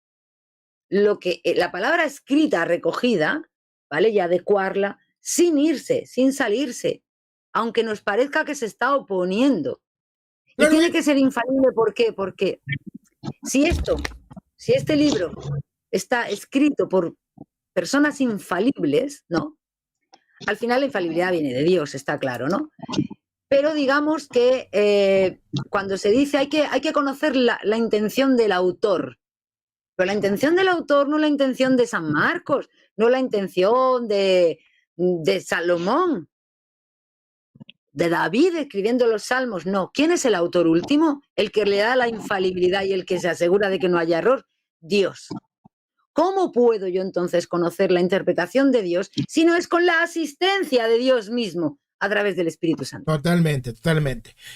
Speaker 3: lo que la palabra escrita, recogida, ¿vale? Y adecuarla sin irse, sin salirse, aunque nos parezca que se está oponiendo. Y tiene que ser infalible, ¿por qué? Porque si este libro está escrito por personas infalibles, ¿no? Al final la infalibilidad viene de Dios, está claro, ¿no? Pero digamos que cuando se dice hay que conocer la intención del autor, pero la intención del autor no es la intención de San Marcos, no es la intención de Salomón, de David escribiendo los salmos, no. ¿Quién es el autor último? El que le da la infalibilidad y el que se asegura de que no haya error. Dios. ¿Cómo puedo yo entonces conocer la interpretación de Dios si no es con la asistencia de Dios mismo a través del Espíritu Santo?
Speaker 1: Totalmente.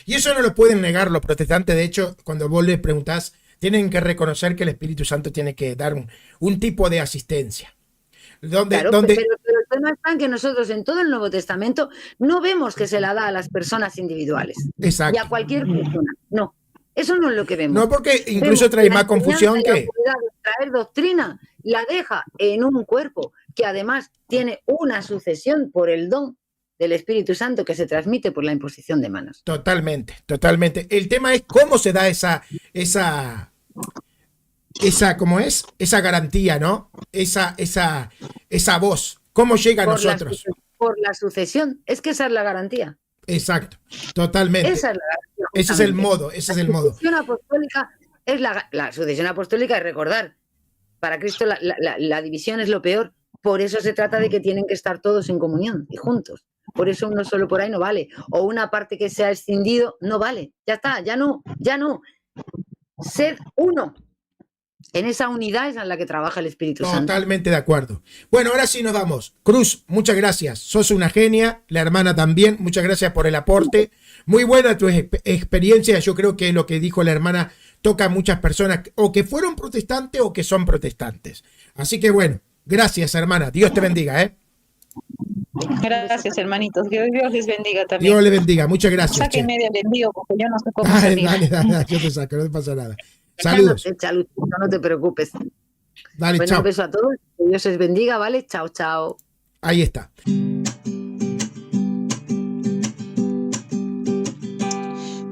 Speaker 1: Y eso no lo pueden negar los protestantes. De hecho, cuando vos les preguntás, tienen que reconocer que el Espíritu Santo tiene que dar un tipo de asistencia. Pero
Speaker 3: el tema está en que nosotros en todo el Nuevo Testamento no vemos que se la da a las personas individuales.
Speaker 1: Exacto.
Speaker 3: Y a cualquier persona. No, eso no es lo que vemos.
Speaker 1: No, porque incluso trae más confusión que...
Speaker 3: Traer doctrina la deja en un cuerpo que además tiene una sucesión por el don del Espíritu Santo que se transmite por la imposición de manos.
Speaker 1: Totalmente. El tema es cómo se da esa ¿cómo es? Esa garantía, ¿no? Esa voz. ¿Cómo llega a nosotros?
Speaker 3: Por la sucesión. Es que esa es la garantía.
Speaker 1: Exacto. Totalmente.
Speaker 3: Esa es la garantía.
Speaker 1: Ese es el modo.
Speaker 3: La sucesión apostólica es la sucesión apostólica, es recordar. Para Cristo la división es lo peor. Por eso se trata de que tienen que estar todos en comunión y juntos. Por eso uno solo por ahí no vale. O una parte que se ha escindido no vale. Ya está, ya no. Sed uno. En esa unidad es en la que trabaja el Espíritu Santo.
Speaker 1: Totalmente de acuerdo. Bueno, ahora sí nos vamos. Cruz, muchas gracias. Sos una genia, la hermana también. Muchas gracias por el aporte. Muy buena tu experiencia. Yo creo que lo que dijo la hermana toca a muchas personas o que fueron protestantes o que son protestantes. Así que bueno, gracias, hermana. Dios te bendiga, ¿eh?
Speaker 4: Gracias, hermanitos. Dios les bendiga también.
Speaker 1: Dios le bendiga. Muchas gracias.
Speaker 4: Sáquenme del envío porque yo no sé cómo
Speaker 1: Dale,
Speaker 4: salir.
Speaker 1: dale, yo te saco, no te pasa nada. Saludos.
Speaker 3: No te preocupes.
Speaker 1: Dale,
Speaker 3: Bueno,
Speaker 1: chao.
Speaker 3: un beso a todos. Que Dios les bendiga, ¿vale? Chao, chao.
Speaker 1: Ahí está.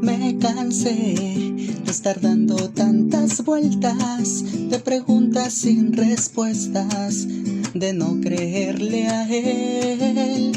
Speaker 5: Me cansé de estar dando tantas vueltas, de preguntas sin respuestas, de no creerle a él.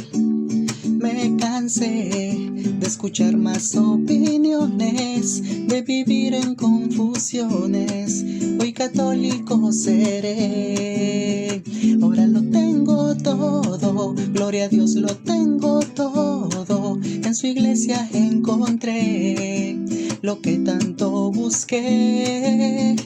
Speaker 5: Me cansé de escuchar más opiniones, de vivir en confusiones. Hoy católico seré. Ahora lo tengo todo, gloria a Dios, lo tengo todo. En su iglesia encontré lo que tanto busqué.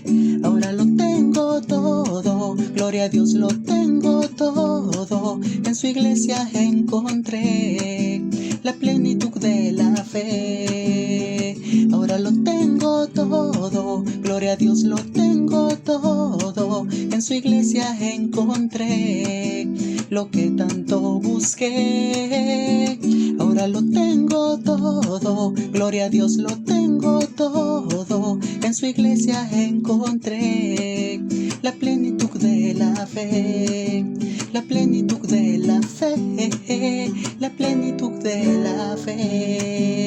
Speaker 5: Ahora lo tengo todo, gloria a Dios, lo tengo todo. En su iglesia encontré la plenitud de la fe. Ahora lo tengo todo, gloria a Dios, lo tengo todo. En su iglesia encontré lo que tanto busqué. Ahora lo tengo todo, gloria a Dios, lo tengo todo. En su iglesia encontré la plenitud de la fe, la plenitud de la fe, la plenitud de la fe.